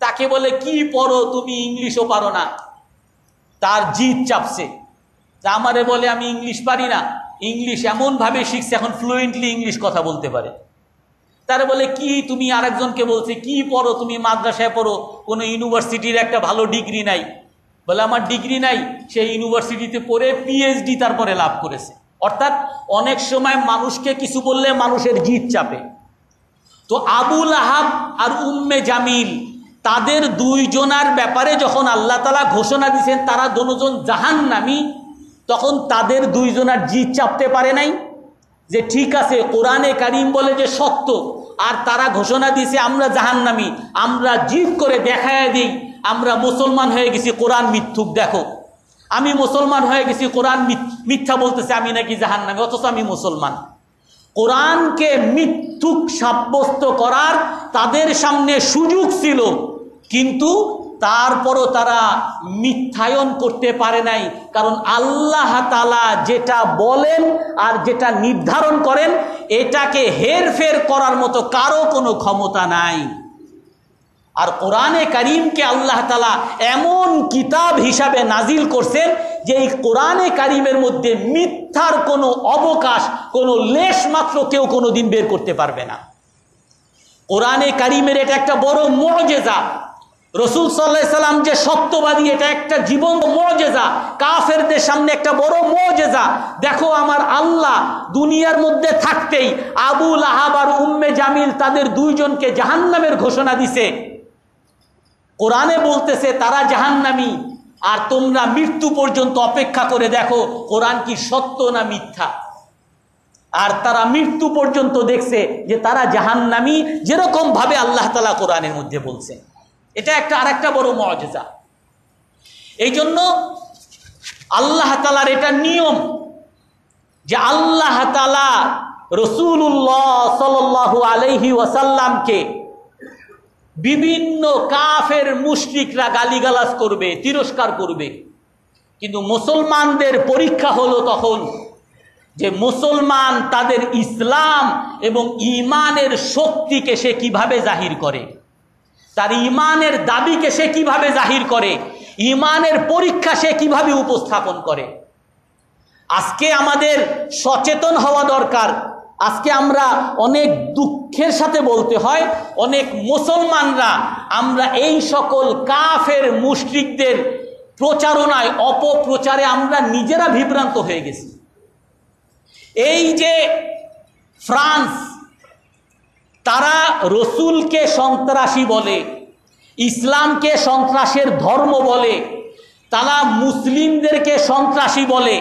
তাকে বলে, কি পড়ো তুমি, ইংলিশও পারো না। তার জিদ চাপছে, আমারে বলে আমি ইংলিশ পারি না, ইংলিশ এমনভাবে শিখছে এখন ফ্লুয়েন্টলি ইংলিশ কথা বলতে পারে। তারা বলে, কি তুমি, আরেকজনকে বলছে, কি পড়ো তুমি, মাদ্রাসায় পড়ো, কোনো ইউনিভার্সিটির একটা ভালো ডিগ্রি নাই। বলে আমার ডিগ্রি নাই, সেই ইউনিভার্সিটিতে পড়ে পিএইচডি তারপরে লাভ করেছে। অর্থাৎ অনেক সময় মানুষকে কিছু বললে মানুষের জিদ চাপে। তো আবু লাহাব আর উম্মে জামিল, তাদের দুইজনার ব্যাপারে যখন আল্লাহ তাআলা ঘোষণা দিয়েছেন তারা দুজন জাহান্নামী, তখন তাদের দুইজনার জিদ চাপতে পারে নাই যে ঠিক আছে, কোরআনে কারীম বলে যে সত্য, আর তারা ঘোষণা দিয়েছে আমরা জাহান্নামী, আমরা জিদ করে দেখায় দিই আমরা মুসলমান হয়ে গেছি, কোরআন মিথ্যুক, দেখো আমি মুসলমান হয়ে গেছি, কোরআন মিথ্যা বলতেছে, আমি নাকি জাহান্নামী, অথচ আমি মুসলমান। কোরআনকে মিথ্যুক সাব্যস্ত করার তাদের সামনে সুযোগ ছিল, কিন্তু তারপরও তারা মিথ্যায়ন করতে পারে নাই। কারণ আল্লাহ তাআলা যেটা বলেন আর যেটা নির্ধারণ করেন, এটাকে হেরফের করার মতো কারো কোনো ক্ষমতা নাই। আর কোরআনে কারীমকে আল্লাহ তাআলা এমন কিতাব হিসাবে নাজিল করছেন যে এই কোরআনে কারীমের মধ্যে মিথ্যার কোনো অবকাশ, কোনো লেশ মাত্র কেউ কোনো দিন বের করতে পারবে না। কোরআনে কারীমের এটা একটা বড় মুআজিজা। রাসূল সাল্লাল্লাহু আলাইহি সাল্লাম যে সত্যবাদী, এটা একটা জীবন্ত মুআজিজা, কাফেরদের সামনে একটা বড় মুআজিজা। দেখো আমার আল্লাহ দুনিয়ার মধ্যে থাকতেই আবু লাহাব আর উম্মে জামিল তাদের দুইজনকে জাহান্নামের ঘোষণা দিছে। কোরআনে বলতেছে তারা জাহান্নামী, আর তোমরা মৃত্যু পর্যন্ত অপেক্ষা করে দেখো কোরআন কি সত্য না মিথ্যা। আর তারা মৃত্যু পর্যন্ত দেখছে যে তারা জাহান্নামী, যেরকম ভাবে আল্লাহ তাআলা কোরআনের মধ্যে বলছে। এটা একটা আরেকটা বড় মুআজিজা। এই জন্য আল্লাহ তাআলার এটা নিয়ম যে আল্লাহ তাআলা রাসূলুল্লাহ সাল্লাল্লাহু আলাইহি ওয়াসাল্লামকে বিভিন্ন কাফের মুশরিকরা গালিগালাজ করবে, তিরস্কার করবে, কিন্তু মুসলমানদের পরীক্ষা হলো তখন যে মুসলমান তাদের ইসলাম এবং ঈমানের শক্তিকে সে কিভাবে জাহির করে, তার ঈমানের দাবিকে সে কিভাবে জাহির করে, ঈমানের পরীক্ষা সে কিভাবে উপস্থাপন করে। আজকে আমাদের সচেতন হওয়া দরকার। আজকে আমরা অনেক দুঃখের সাথে বলতে হয়, অনেক মুসলমানরা আমরা এই সকল কাফের মুশরিকদের প্রচারণায়, অপপ্রচারে আমরা নিজেরা বিভ্রান্ত হয়ে গেছি। এই যে ফ্রান্স, তারা রসুলকে সন্ত্রাসী বলে, ইসলামকে সন্ত্রাসের ধর্ম বলে, তারা মুসলিমদেরকে সন্ত্রাসী বলে,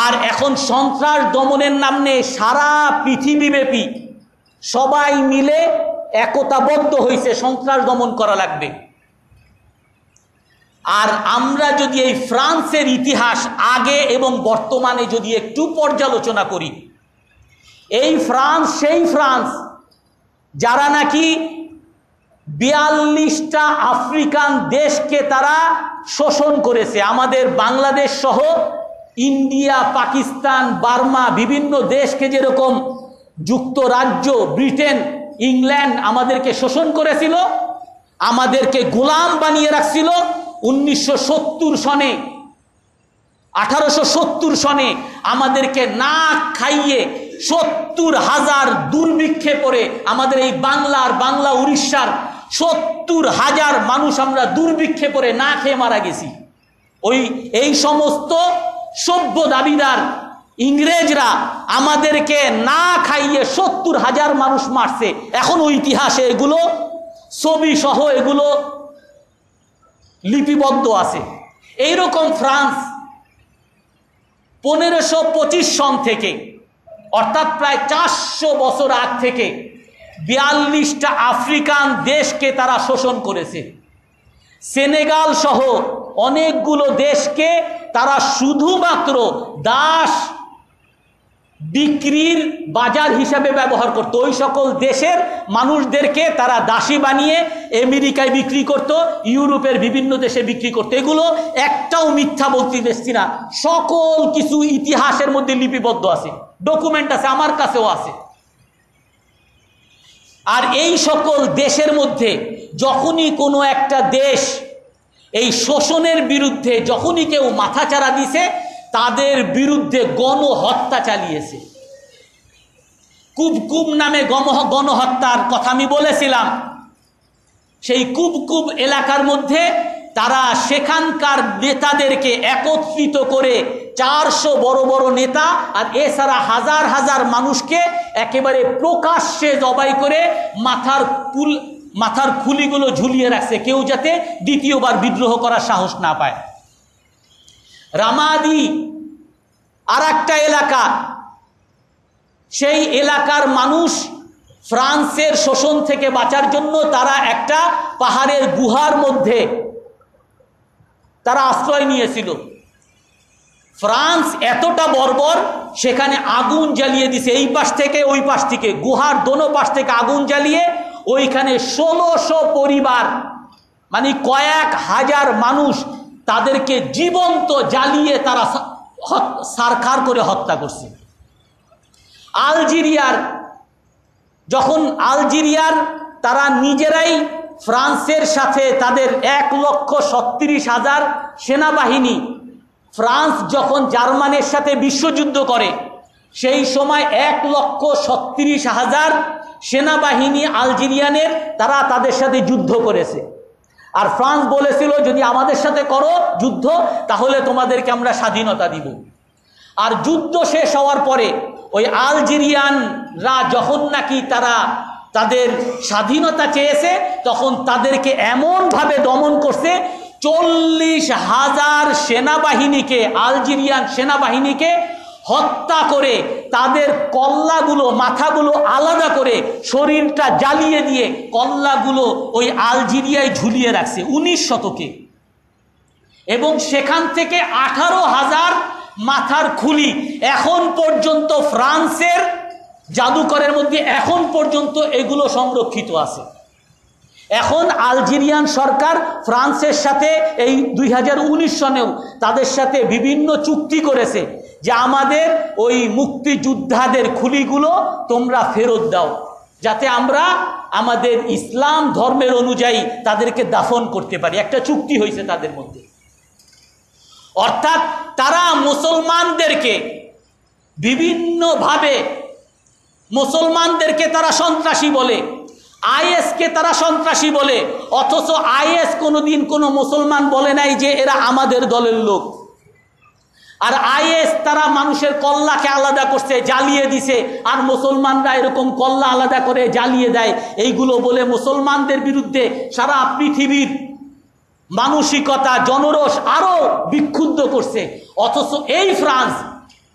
আর এখন সন্ত্রাস দমনের নামে সারা পৃথিবীব্যাপী সবাই মিলে একতাবদ্ধ হয়েছে সন্ত্রাস দমন করা লাগবে। আর আমরা যদি এই ফ্রান্সের ইতিহাস আগে এবং বর্তমানে যদি একটু পর্যালোচনা করি, এই ফ্রান্স সেই ফ্রান্স যারা নাকি 42টা আফ্রিকান দেশকে তারা শোষণ করেছে। আমাদের বাংলাদেশ সহ ইন্ডিয়া, পাকিস্তান, বার্মা বিভিন্ন দেশকে যেরকম যুক্তরাজ্য, ব্রিটেন, ইংল্যান্ড আমাদেরকে শোষণ করেছিল, আমাদেরকে গোলাম বানিয়ে রাখছিল। 1970 সনে, 1870 সনে আমাদেরকে না খাইয়ে 70,000 দুর্ভিক্ষে পড়ে আমাদের এই বাংলা উড়িষ্যার 70,000 মানুষ আমরা দুর্ভিক্ষে পড়ে না খেয়ে মারা গেছি। এই সমস্ত সভ্য দাবিদার ইংরেজরা আমাদেরকে না খাইয়ে 70,000 মানুষ মারছে। এখনো ইতিহাসে এগুলো ছবি সহ এগুলো লিপিবদ্ধ আছে। এইরকম ফ্রান্স 1525 সন থেকে, অর্থাৎ প্রায় 400 বছর আগ থেকে 42টা আফ্রিকান দেশকে তারা শোষণ করেছে। সেনেগাল সহ অনেকগুলো দেশকে তারা শুধুমাত্র দাস বিক্রির বাজার হিসাবে ব্যবহার করত। ওই সকল দেশের মানুষদেরকে তারা দাসী বানিয়ে আমেরিকায় বিক্রি করত, ইউরোপের বিভিন্ন দেশে বিক্রি করত। এগুলো একটাও মিথ্যা বলতে দেখছি না, সকল কিছু ইতিহাসের মধ্যে লিপিবদ্ধ আছে, ডকুমেন্ট আছে, আমার কাছেও আছে। আর এই সকল দেশের মধ্যে যখনই কোনো একটা দেশ এই শোষণের বিরুদ্ধে যখনই কেউ মাথাচাড়া দিছে, তাদের বিরুদ্ধে গণহত্যা চালিয়েছে। কুবকুব নামে গণহত্যার কথা আমি বলেছিলাম। সেই কুবকুব এলাকার মধ্যে তারা সেখানকার নেতাদেরকে একত্রিত করে 400 বড় বড় নেতা আর এছাড়া হাজার হাজার মানুষকে একেবারে প্রকাশ্যে জবাই করে মাথার খুলিগুলো ঝুলিয়ে রাখছে, কেউ যাতে দ্বিতীয়বার বিদ্রোহ করার সাহস না পায়। রামাদি আর একটা এলাকা, সেই এলাকার মানুষ ফ্রান্সের শোষণ থেকে বাঁচার জন্য তারা একটা পাহাড়ের গুহার মধ্যে তারা আশ্রয় নিয়েছিল। ফ্রান্স এতটা বর্বর, সেখানে আগুন জ্বালিয়ে দিছে, এই পাশ থেকে ওই পাশ থেকে, গুহার দোনো পাশ থেকে আগুন জ্বালিয়ে ওইখানে 1600 পরিবার, মানে কয়েক হাজার মানুষ, তাদেরকে জীবন্ত জ্বালিয়ে তারা সারখার করে হত্যা করছে। আলজেরিয়ার তারা নিজেরাই ফ্রান্সের সাথে তাদের 1,37,000 সেনাবাহিনী, ফ্রান্স যখন জার্মানির সাথে বিশ্বযুদ্ধ করে সেই সময় 1,37,000 সেনাবাহিনী আলজেরিয়ানের তারা তাদের সাথে যুদ্ধ করেছে। আর ফ্রান্স বলেছিল যদি আমাদের সাথে করো যুদ্ধ তাহলে তোমাদেরকে আমরা স্বাধীনতা দিব। আর যুদ্ধ শেষ হওয়ার পরে ওই আলজেরিয়ানরা যখন নাকি তারা তাদের স্বাধীনতা চেয়েছে, তখন তাদেরকে এমনভাবে দমন করছে, 40,000 সেনাবাহিনীকে, আলজেরিয়ান সেনাবাহিনীকে হত্যা করে তাদের কল্লাগুলো, মাথাগুলো আলাদা করে শরীরটা জ্বালিয়ে দিয়ে কল্লাগুলো ওই আলজেরিয়ায় ঝুলিয়ে রাখছে 19 শতকে। এবং সেখান থেকে 18,000 মাথার খুলি এখন পর্যন্ত ফ্রান্সের জাদুঘরের মধ্যে এখন পর্যন্ত এগুলো সংরক্ষিত আছে। এখন আলজেরিয়ান সরকার ফ্রান্সের সাথে এই 2019 সনেও তাদের সাথে বিভিন্ন চুক্তি করেছে যে আমাদের ওই মুক্তিযোদ্ধাদের খুলিগুলো তোমরা ফেরত দাও, যাতে আমরা আমাদের ইসলাম ধর্মের অনুযায়ী তাদেরকে দাফন করতে পারি। একটা চুক্তি হয়েছে তাদের মধ্যে। অর্থাৎ তারা মুসলমানদেরকে বিভিন্নভাবে, মুসলমানদেরকে তারা সন্ত্রাসী বলে, আইএসকে তারা সন্ত্রাসী বলে, অথচ আইএস কোনোদিন কোনো মুসলমান বলে নাই যে এরা আমাদের দলের লোক। আর আইএস তারা মানুষের কল্লাকে আলাদা করছে, জ্বালিয়ে দিছে, আর মুসলমানরা এরকম কল্লা আলাদা করে জ্বালিয়ে দেয়। এইগুলো বলে মুসলমানদের বিরুদ্ধে সারা পৃথিবীর মানসিকতা, জনরোষ আরো বিক্ষুব্ধ করছে। অথচ এই ফ্রান্স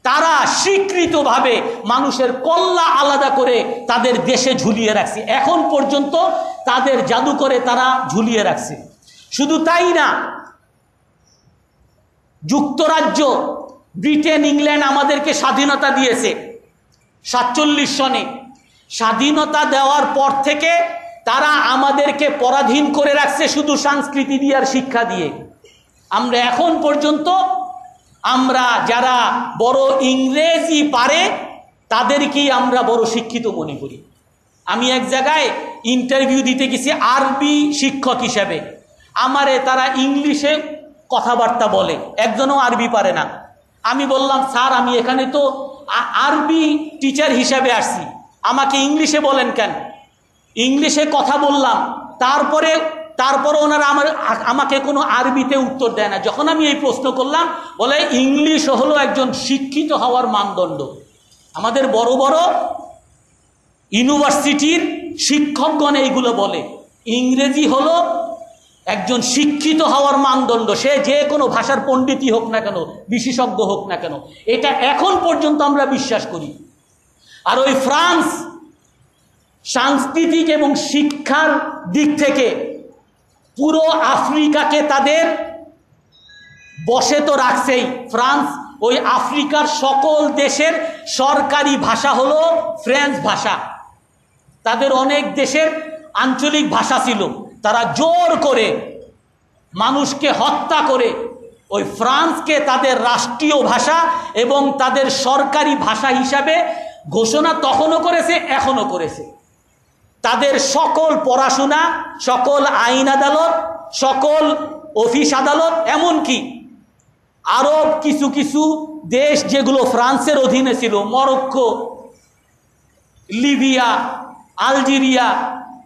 তারা স্বীকৃতভাবে মানুষের কল্লা আলাদা করে তাদের দেশে ঝুলিয়ে রাখছে। এখন পর্যন্ত তাদের জাদু করে তারা ঝুলিয়ে রাখছে। শুধু তাই না, যুক্তরাজ্য, ব্রিটেন, ইংল্যান্ড আমাদেরকে স্বাধীনতা দিয়েছে 47 সনে। স্বাধীনতা দেওয়ার পর থেকে তারা আমাদেরকে পরাধীন করে রাখছে শুধু সংস্কৃতি দিয়ে আর শিক্ষা দিয়ে। আমরা এখন পর্যন্ত আমরা যারা বড় ইংরেজি পারে তাদেরকেই আমরা বড় শিক্ষিত মনে করি। আমি এক জায়গায় ইন্টারভিউ দিতে গেছি আরবি শিক্ষক হিসেবে, আমারে তারা ইংলিশে কথাবার্তা বলে, একজনও আরবি পারে না। আমি বললাম, স্যার আমি এখানে তো আরবি টিচার হিসেবে আসছি, আমাকে ইংলিশে বলেন কেন? ইংলিশে কথা বললাম, তারপরে ওনারা আমাকে কোনো আরবিতে উত্তর দেয় না। যখন আমি এই প্রশ্ন করলাম, বলে ইংলিশ হলো একজন শিক্ষিত হওয়ার মানদণ্ড। আমাদের বড় বড় ইউনিভার্সিটির শিক্ষকগণ এইগুলো বলে, ইংরেজি হলো একজন শিক্ষিত হওয়ার মানদণ্ড। সে যে কোনো ভাষার পণ্ডিতই হোক না কেন, বিশেষজ্ঞ হোক না কেন, এটা এখন পর্যন্ত আমরা বিশ্বাস করি। আর ওই ফ্রান্স সাংস্কৃতিক এবং শিক্ষার দিক থেকে পুরো আফ্রিকাকে তাদের বশে তো রাখছেই। ফ্রান্স ওই আফ্রিকার সকল দেশের সরকারি ভাষা হলো ফ্রেঞ্চ ভাষা। তাদের অনেক দেশের আঞ্চলিক ভাষা ছিল, তারা জোর করে মানুষকে হত্যা করে ওই ফ্রান্সকে তাদের রাষ্ট্রীয় ভাষা এবং তাদের সরকারি ভাষা হিসাবে ঘোষণা তখনও করেছে, এখনো করেছে। তাদের সকল পড়াশোনা, সকল আইন আদালত, সকল অফিস আদালত, এমনকি আরব কিছু কিছু দেশ যেগুলো ফ্রান্সের অধীনে ছিল, মরক্কো, লিবিয়া, আলজেরিয়া,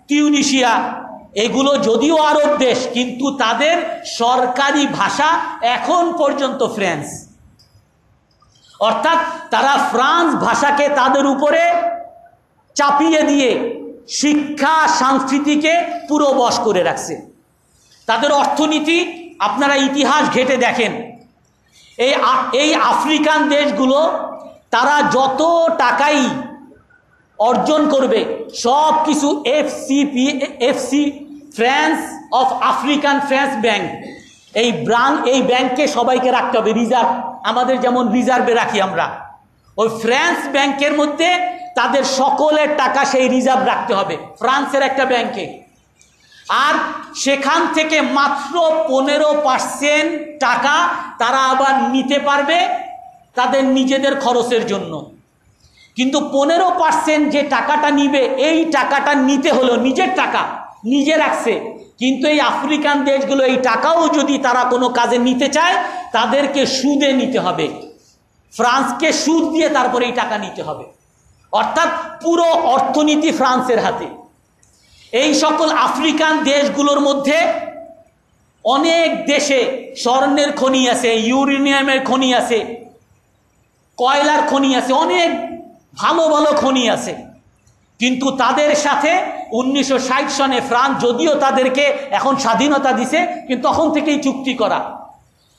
তিউনিসিয়া, এগুলো যদিও আরব দেশ, কিন্তু তাদের সরকারি ভাষা এখন পর্যন্ত ফ্রেঞ্চ। অর্থাৎ তারা ফ্রান্স ভাষাকে তাদের উপরে চাপিয়ে দিয়ে শিক্ষা সংস্কৃতিকে পুরো বশ করে রাখছে। তাদের অর্থনীতি আপনারা ইতিহাস ঘেঁটে দেখেন, এই আফ্রিকান দেশগুলো তারা যত টাকাই অর্জন করবে সব কিছু FC France of African France bank, এই ব্যাংকে সবাইকে রাখতে হবে রিজার্ভ। আমাদের যেমন রিজার্ভে রাখি আমরা, ওই ফ্রান্স ব্যাংকের মধ্যে তাদের সকলের টাকা সেই রিজার্ভ রাখতে হবে ফ্রান্সের একটা ব্যাংকে। আর সেখান থেকে মাত্র 15% টাকা তারা আবার নিতে পারবে তাদের নিজেদের খরচের জন্য। কিন্তু 15% যে টাকাটা নিবে, এই টাকাটা নিতে হলো নিজের টাকা, নিজে রাখছে। কিন্তু এই আফ্রিকান দেশগুলো এই টাকাও যদি তারা কোনো কাজে নিতে চায়, তাদেরকে সুদে নিতে হবে, ফ্রান্সকে সুদ দিয়ে তারপরে এই টাকা নিতে হবে। অর্থাৎ পুরো অর্থনীতি ফ্রান্সের হাতে। এই সকল আফ্রিকান দেশগুলোর মধ্যে অনেক দেশে স্বর্ণের খনি আছে, ইউরেনিয়ামের খনি আছে, কয়লার খনি আছে, অনেক ভালো ভালো খনি আছে। কিন্তু তাদের সাথে 1960 সনে ফ্রান্স যদিও তাদেরকে এখন স্বাধীনতা দিছে, কিন্তু তখন থেকেই চুক্তি করা,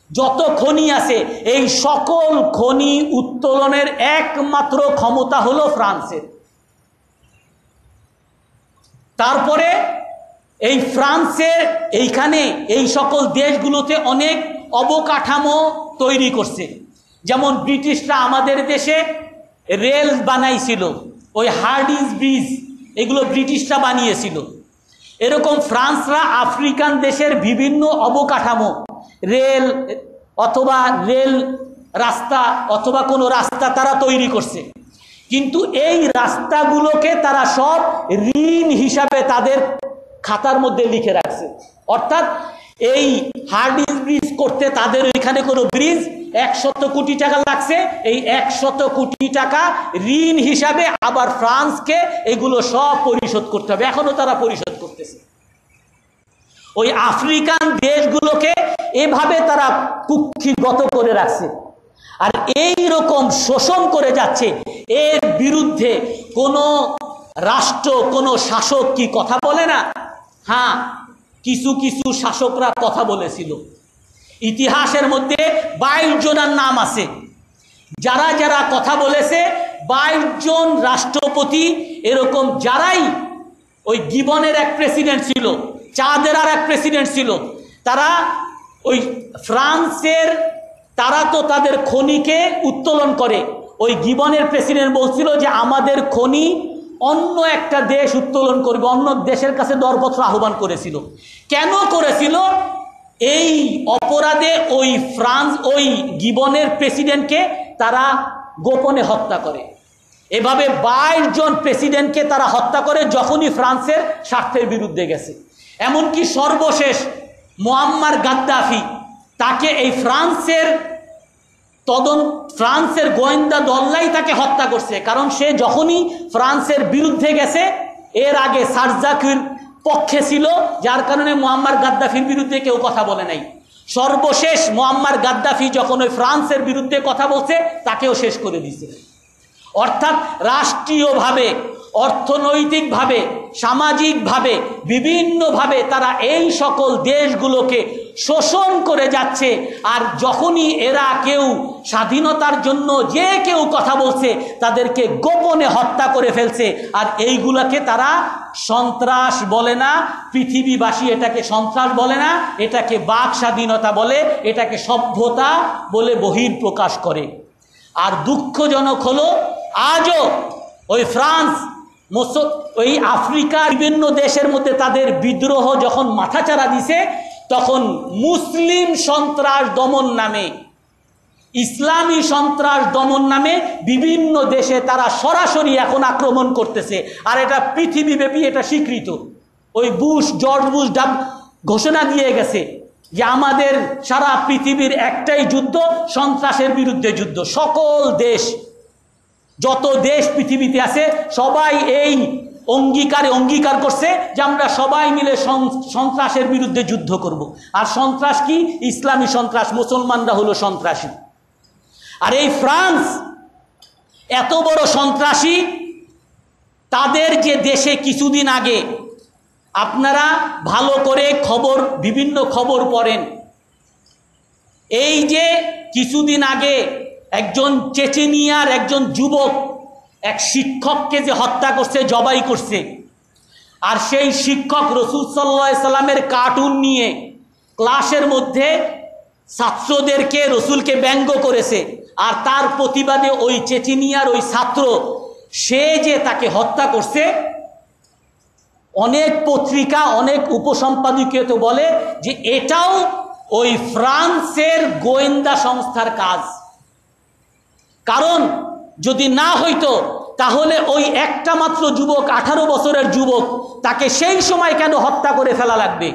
যত খনি আছে এই সকল খনি উত্তোলনের একমাত্র ক্ষমতা হলো ফ্রান্সের। তারপরে এই ফ্রান্সের এইখানে এই সকল দেশগুলোতে অনেক অবকাঠামো তৈরি করছে। যেমন ব্রিটিশরা আমাদের দেশে রেল বানাইছিল, ওই হার্ডিঞ্জ ব্রিজ, এগুলো ব্রিটিশরা বানিয়েছিল। এরকম ফ্রান্সরা আফ্রিকান দেশের বিভিন্ন অবকাঠামো, রেল অথবা রেল রাস্তা অথবা কোনো রাস্তা তারা তৈরি করছে, কিন্তু এই রাস্তাগুলোকে তারা সব ঋণ হিসাবে তাদের খাতার মধ্যে লিখে রাখছে। অর্থাৎ এই হার্ডিঞ্জ ব্রিজ করতে তাদের ওইখানে কোনো ব্রিজ 100 কোটি টাকা লাগছে, এই 100 কোটি টাকা ঋণ হিসাবে আবার ফ্রান্সকে এগুলো সব পরিশোধ করতে হবে। এখনো তারা পরিশোধ করতেছে। ওই আফ্রিকান দেশগুলোকে এভাবে তারা কুক্ষিগত করে রাখছে। আর এই রকম শোষণ করে যাচ্ছে। এর বিরুদ্ধে কোনো রাষ্ট্র, কোনো শাসক কি কথা বলে না? হ্যাঁ, কিছু কিছু শাসকরা কথা বলেছিল। ইতিহাসের মধ্যে 22 জনের নাম আছে। যারা যারা কথা বলেছে, 22 জন রাষ্ট্রপতি এরকম, যারাই ওই গিবনের এক প্রেসিডেন্ট ছিল, চাঁদের আর এক প্রেসিডেন্ট ছিল, তারা ওই ফ্রান্সের, তারা তো তাদের খনিকে উত্তোলন করে। ওই গিবনের প্রেসিডেন্ট বলছিল যে আমাদের খনি অন্য একটা দেশ উত্তোলন করবে, অন্য দেশের কাছে দরপত্র আহ্বান করেছিল। কেন করেছিল? এই অপরাধে ওই গিবনের প্রেসিডেন্টকে তারা গোপনে হত্যা করে। এভাবে 22 জন প্রেসিডেন্টকে তারা হত্যা করে যখনই ফ্রান্সের স্বার্থের বিরুদ্ধে গেছে। এমনকি সর্বশেষ মুয়াম্মার গাদ্দাফি, তাকে এই ফ্রান্সের গোয়েন্দা দল্লাই তাকে হত্যা করছে। কারণ সে যখনই ফ্রান্সের বিরুদ্ধে গেছে, এর আগে সারজাকির পক্ষে ছিল, যার কারণে মুয়াম্মার গাদ্দাফির বিরুদ্ধে কেউ কথা বলে নাই। সর্বশেষ মুয়াম্মার গাদ্দাফি যখন ওই ফ্রান্সের বিরুদ্ধে কথা বলছে, তাকেও শেষ করে দিয়েছে। অর্থাৎ রাষ্ট্রীয়ভাবে, অর্থনৈতিকভাবে, সামাজিকভাবে, বিভিন্নভাবে তারা এই সকল দেশগুলোকে শোষণ করে যাচ্ছে। আর যখনই এরা কেউ স্বাধীনতার জন্য যে কেউ কথা বলছে, তাদেরকে গোপনে হত্যা করে ফেলছে। আর এইগুলোকে তারা সন্ত্রাস বলে না, পৃথিবীবাসী এটাকে সন্ত্রাস বলে না, এটাকে বাক স্বাধীনতা বলে, এটাকে সভ্যতা বলে বহিঃপ্রকাশ করে। আর দুঃখজনক হলো, আজও ওই ফ্রান্স, ওই আফ্রিকার বিভিন্ন দেশের মধ্যে তাদের বিদ্রোহ যখন মাথাচাড়া দিছে, তখন মুসলিম সন্ত্রাস দমন নামে, ইসলামী সন্ত্রাস দমন নামে বিভিন্ন দেশে তারা সরাসরি এখন আক্রমণ করতেছে। আর এটা পৃথিবীব্যাপী এটা স্বীকৃত। ওই জর্জ বুশ ঘোষণা দিয়ে গেছে যে আমাদের সারা পৃথিবীর একটাই যুদ্ধ, সন্ত্রাসের বিরুদ্ধে যুদ্ধ। সকল দেশ, যত দেশ পৃথিবীতে আছে, সবাই এই অঙ্গীকার করছে যে আমরা সবাই মিলে সন্ত্রাসের বিরুদ্ধে যুদ্ধ করব। আর সন্ত্রাস কি? ইসলামী সন্ত্রাস, মুসলমানরা হলো সন্ত্রাসী। আর এই ফ্রান্স এত বড় সন্ত্রাসী, তাদের যে দেশে কিছুদিন আগে, আপনারা ভালো করে বিভিন্ন খবর পড়েন, এই যে কিছুদিন আগে একজন চেচেনিয়ার একজন যুবক এক শিক্ষককে যে হত্যা করছে, জবাই করছে, আর সেই শিক্ষক রাসূল সাল্লাল্লাহু আলাইহি সাল্লামের কার্টুন নিয়ে ক্লাসের মধ্যে ছাত্রদেরকে, রসুলকে ব্যঙ্গ করেছে। আর তার প্রতিবাদে ওই চেচেনিয়ার ওই ছাত্র, সে যে তাকে হত্যা করছে, অনেক পত্রিকা, অনেক উপসম্পাদকীয় তো বলে যে এটাও ওই ফ্রান্সের গোয়েন্দা সংস্থার কাজ। কারণ যদি না হইতো, তাহলে ওই একটা মাত্র যুবক, 18 বছরের যুবক, তাকে সেই সময় কেন হত্যা করে ফেলা লাগবে?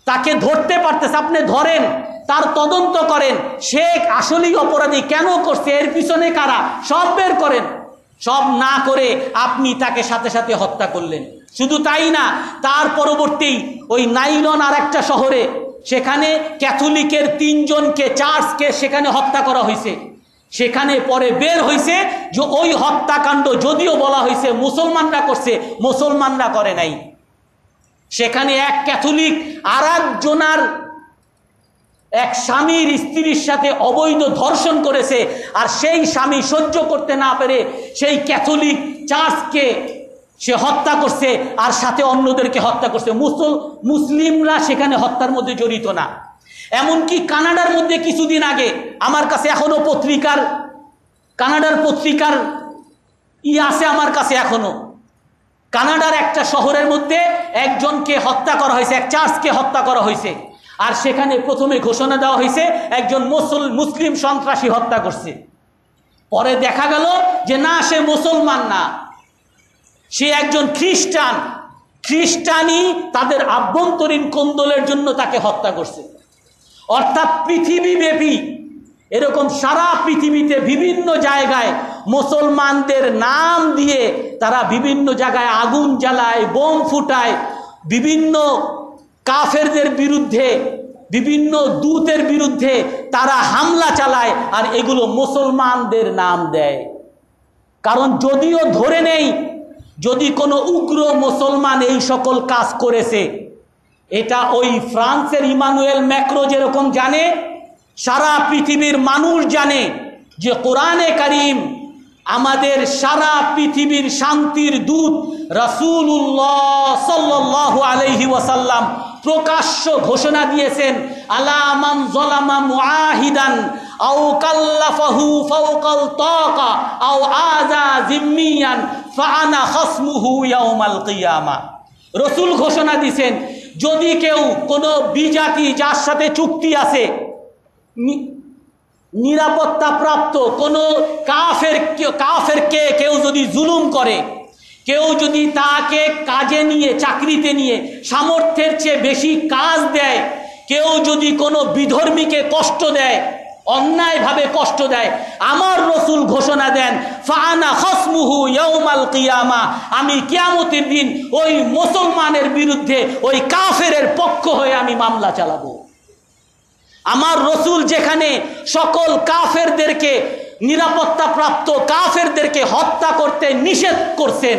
তাকে ধরতে পারতেছে, আপনি ধরেন, তার তদন্ত করেন, সে আসলেই অপরাধী, কেন করছে, এর পিছনে কারা, সব বের করেন। সব না করে আপনি তাকে সাথে সাথে হত্যা করলেন। শুধু তাই না, তার পরবর্তী ওই নাইলন আর একটা শহরে, সেখানে ক্যাথলিকের 3 জনকে, চার্চকে সেখানে হত্যা করা হয়েছে। সেখানে পরে বের হয়েছে যে ওই হত্যাকাণ্ড যদিও বলা হয়েছে মুসলমানরা করছে, মুসলমানরা করে নাই। সেখানে এক ক্যাথলিক আর একজনার, এক স্বামীর স্ত্রীর সাথে অবৈধ ধর্ষণ করেছে। আর সেই স্বামী সহ্য করতে না পেরে সেই ক্যাথলিক চার্চকে সে হত্যা করছে, আর সাথে অন্যদেরকে হত্যা করছে। মুসলিমরা সেখানে হত্যার মধ্যে জড়িত না। এমনকি কানাডার মধ্যে কিছুদিন আগে, আমার কাছে এখনো কানাডার পত্রিকার আছে আমার কাছে এখনো, কানাডার একটা শহরের মধ্যে একজনকে হত্যা করা হয়েছে, এক চার্চকে হত্যা করা হয়েছে। আর সেখানে প্রথমে ঘোষণা দেওয়া হয়েছে একজন মুসলিম সন্ত্রাসী হত্যা করছে। পরে দেখা গেল যে না, সে মুসলমান না, সে একজন খ্রিস্টান। খ্রিস্টানই তাদের আভ্যন্তরীণ কোন্দলের জন্য তাকে হত্যা করছে। অর্থাৎ পৃথিবীব্যাপী এরকম সারা পৃথিবীতে বিভিন্ন জায়গায় মুসলমানদের নাম দিয়ে তারা বিভিন্ন জায়গায় আগুন জ্বালায়, বোম ফুটায়, বিভিন্ন কাফেরদের বিরুদ্ধে, বিভিন্ন দূতের বিরুদ্ধে তারা হামলা চালায়, আর এগুলো মুসলমানদের নাম দেয়। কারণ যদিও ধরে নেই, যদি কোনো উগ্র মুসলমান এই সকল কাজ করেছে, এটা ওই ফ্রান্সের ইমানুয়েল ম্যাক্রো যেরকম জানে, সারা পৃথিবীর মানুষ জানে যে কোরআনে কারিম আমাদের সারা পৃথিবীর শান্তির দূত রাসূলুল্লাহ সাল্লাল্লাহু আলাইহি ওয়াসাল্লাম প্রকাশ্য ঘোষণা দিয়েছেন, আলা মান যালামা মুআহিদান আও কাল্লাফাহু ফাওকাল তাকা আও আযা জিম্মিয়ান ফাআনা খাসমুহু ইয়াউমাল কিয়ামা। রাসূল ঘোষণা দিয়েছেন, যদি কেউ কোনো বিজাতি যার সাথে চুক্তি আছে, নিরাপত্তা প্রাপ্ত কোনো কাফেরকে কেউ যদি জুলুম করে, কেউ যদি তাকে কাজে নিয়ে, চাকরিতে নিয়ে সামর্থ্যের চেয়ে বেশি কাজ দেয়, কেউ যদি কোনো বিধর্মীকে কষ্ট দেয়, অন্যায়ভাবে কষ্ট দেয়, আমার রাসূল ঘোষণা দেন, ফাআনা খাসমুহু ইয়াউমাল কিয়ামা, আমি কিয়ামতের দিন ওই মুসলমানের বিরুদ্ধে ওই কাফেরের পক্ষ হয়ে আমি মামলা চালাবো। আমার রাসূল যেখানে সকল কাফেরদেরকে, নিরাপত্তা প্রাপ্ত কাফেরদেরকে হত্যা করতে নিষেধ করছেন,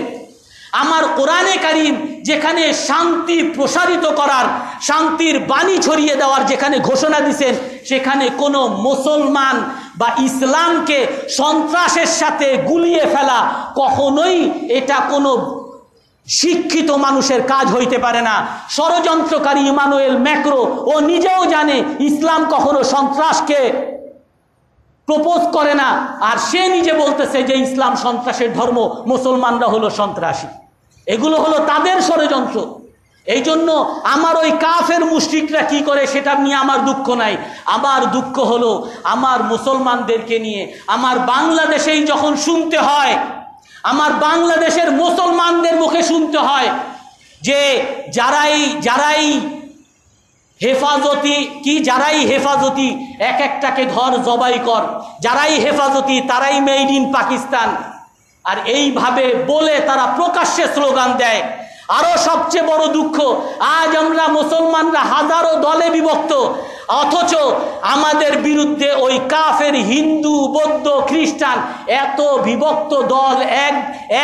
আমার কোরআনে কারিম যেখানে শান্তি প্রসারিত করার, শান্তির বাণী ছড়িয়ে দেওয়ার যেখানে ঘোষণা দিয়েছেন, সেখানে কোনো মুসলমান বা ইসলামকে সন্ত্রাসের সাথে গুলিয়ে ফেলা কখনোই এটা কোনো শিক্ষিত মানুষের কাজ হইতে পারে না। ষড়যন্ত্রকারী ইমানুয়েল ম্যাক্রো ও নিজেও জানে ইসলাম কখনো সন্ত্রাসকে প্রপোজ করে না, আর সে নিজে বলতেছে যে ইসলাম সন্ত্রাসের ধর্ম, মুসলমানরা হলো সন্ত্রাসী। এগুলো হলো তাদের ষড়যন্ত্র। এই জন্য আমার ওই কাফের মুশরিকরা কি করে সেটা নিয়ে আমার দুঃখ নাই। আমার দুঃখ হলো আমার মুসলমানদেরকে নিয়ে। আমার বাংলাদেশেই যখন শুনতে হয়, আমার বাংলাদেশের মুসলমানদের মুখে শুনতে হয় যে যারাই হেফাজতি এক একটাকে ধর জবাই কর, যারাই হেফাজতি তারাই মেড ইন পাকিস্তান, আর এইভাবে বলে তারা প্রকাশ্যে স্লোগান দেয়। আরো সবচেয়ে বড় দুঃখ, আজ আমরা মুসলমানরা হাজারো দলে বিভক্ত, অথচ আমাদের বিরুদ্ধে ওই কাফের হিন্দু, বৌদ্ধ, খ্রিস্টান এত বিভক্ত দল,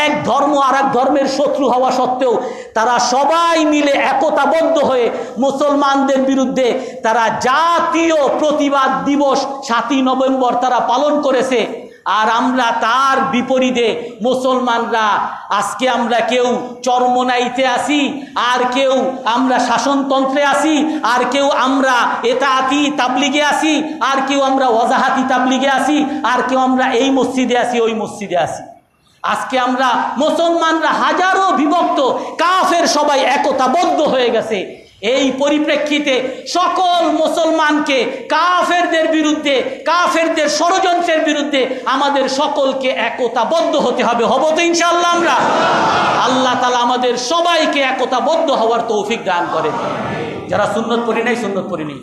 এক ধর্ম আর এক ধর্মের শত্রু হওয়া সত্ত্বেও তারা সবাই মিলে একতাবদ্ধ হয়ে মুসলমানদের বিরুদ্ধে তারা জাতীয় প্রতিবাদ দিবস 7ই নভেম্বর তারা পালন করেছে। আর আমরা তার বিপরীতে মুসলমানরা আজকে আমরা কেউ চরমনাইতে আসি, আর কেউ আমরা শাসনতন্ত্রে আসি, আর কেউ আমরা এতাআতি তাবলিগে আসি, আর কেউ আমরা ওয়াজাহাতি তাবলিগে আসি, আর কেউ আমরা এই মসজিদে আসি, ওই মসজিদে আসি। আজকে আমরা মুসলমানরা হাজারো বিভক্ত, কাফের সবাই একতাবদ্ধ হয়ে গেছে। এই পরিপ্রেক্ষিতে সকল মুসলমানকে কাফেরদের বিরুদ্ধে, কাফেরদের ষড়যন্ত্রের বিরুদ্ধে আমাদের সকলকে একতাবদ্ধ হতে হবে। হব তো ইনশাআল্লাহ আমরা? আল্লাহ তাআলা আমাদের সবাইকে একতাবদ্ধ হওয়ার তৌফিক দান করে। যারা সুন্নত পড়ি নাই, সুন্নত পড়ি নেই।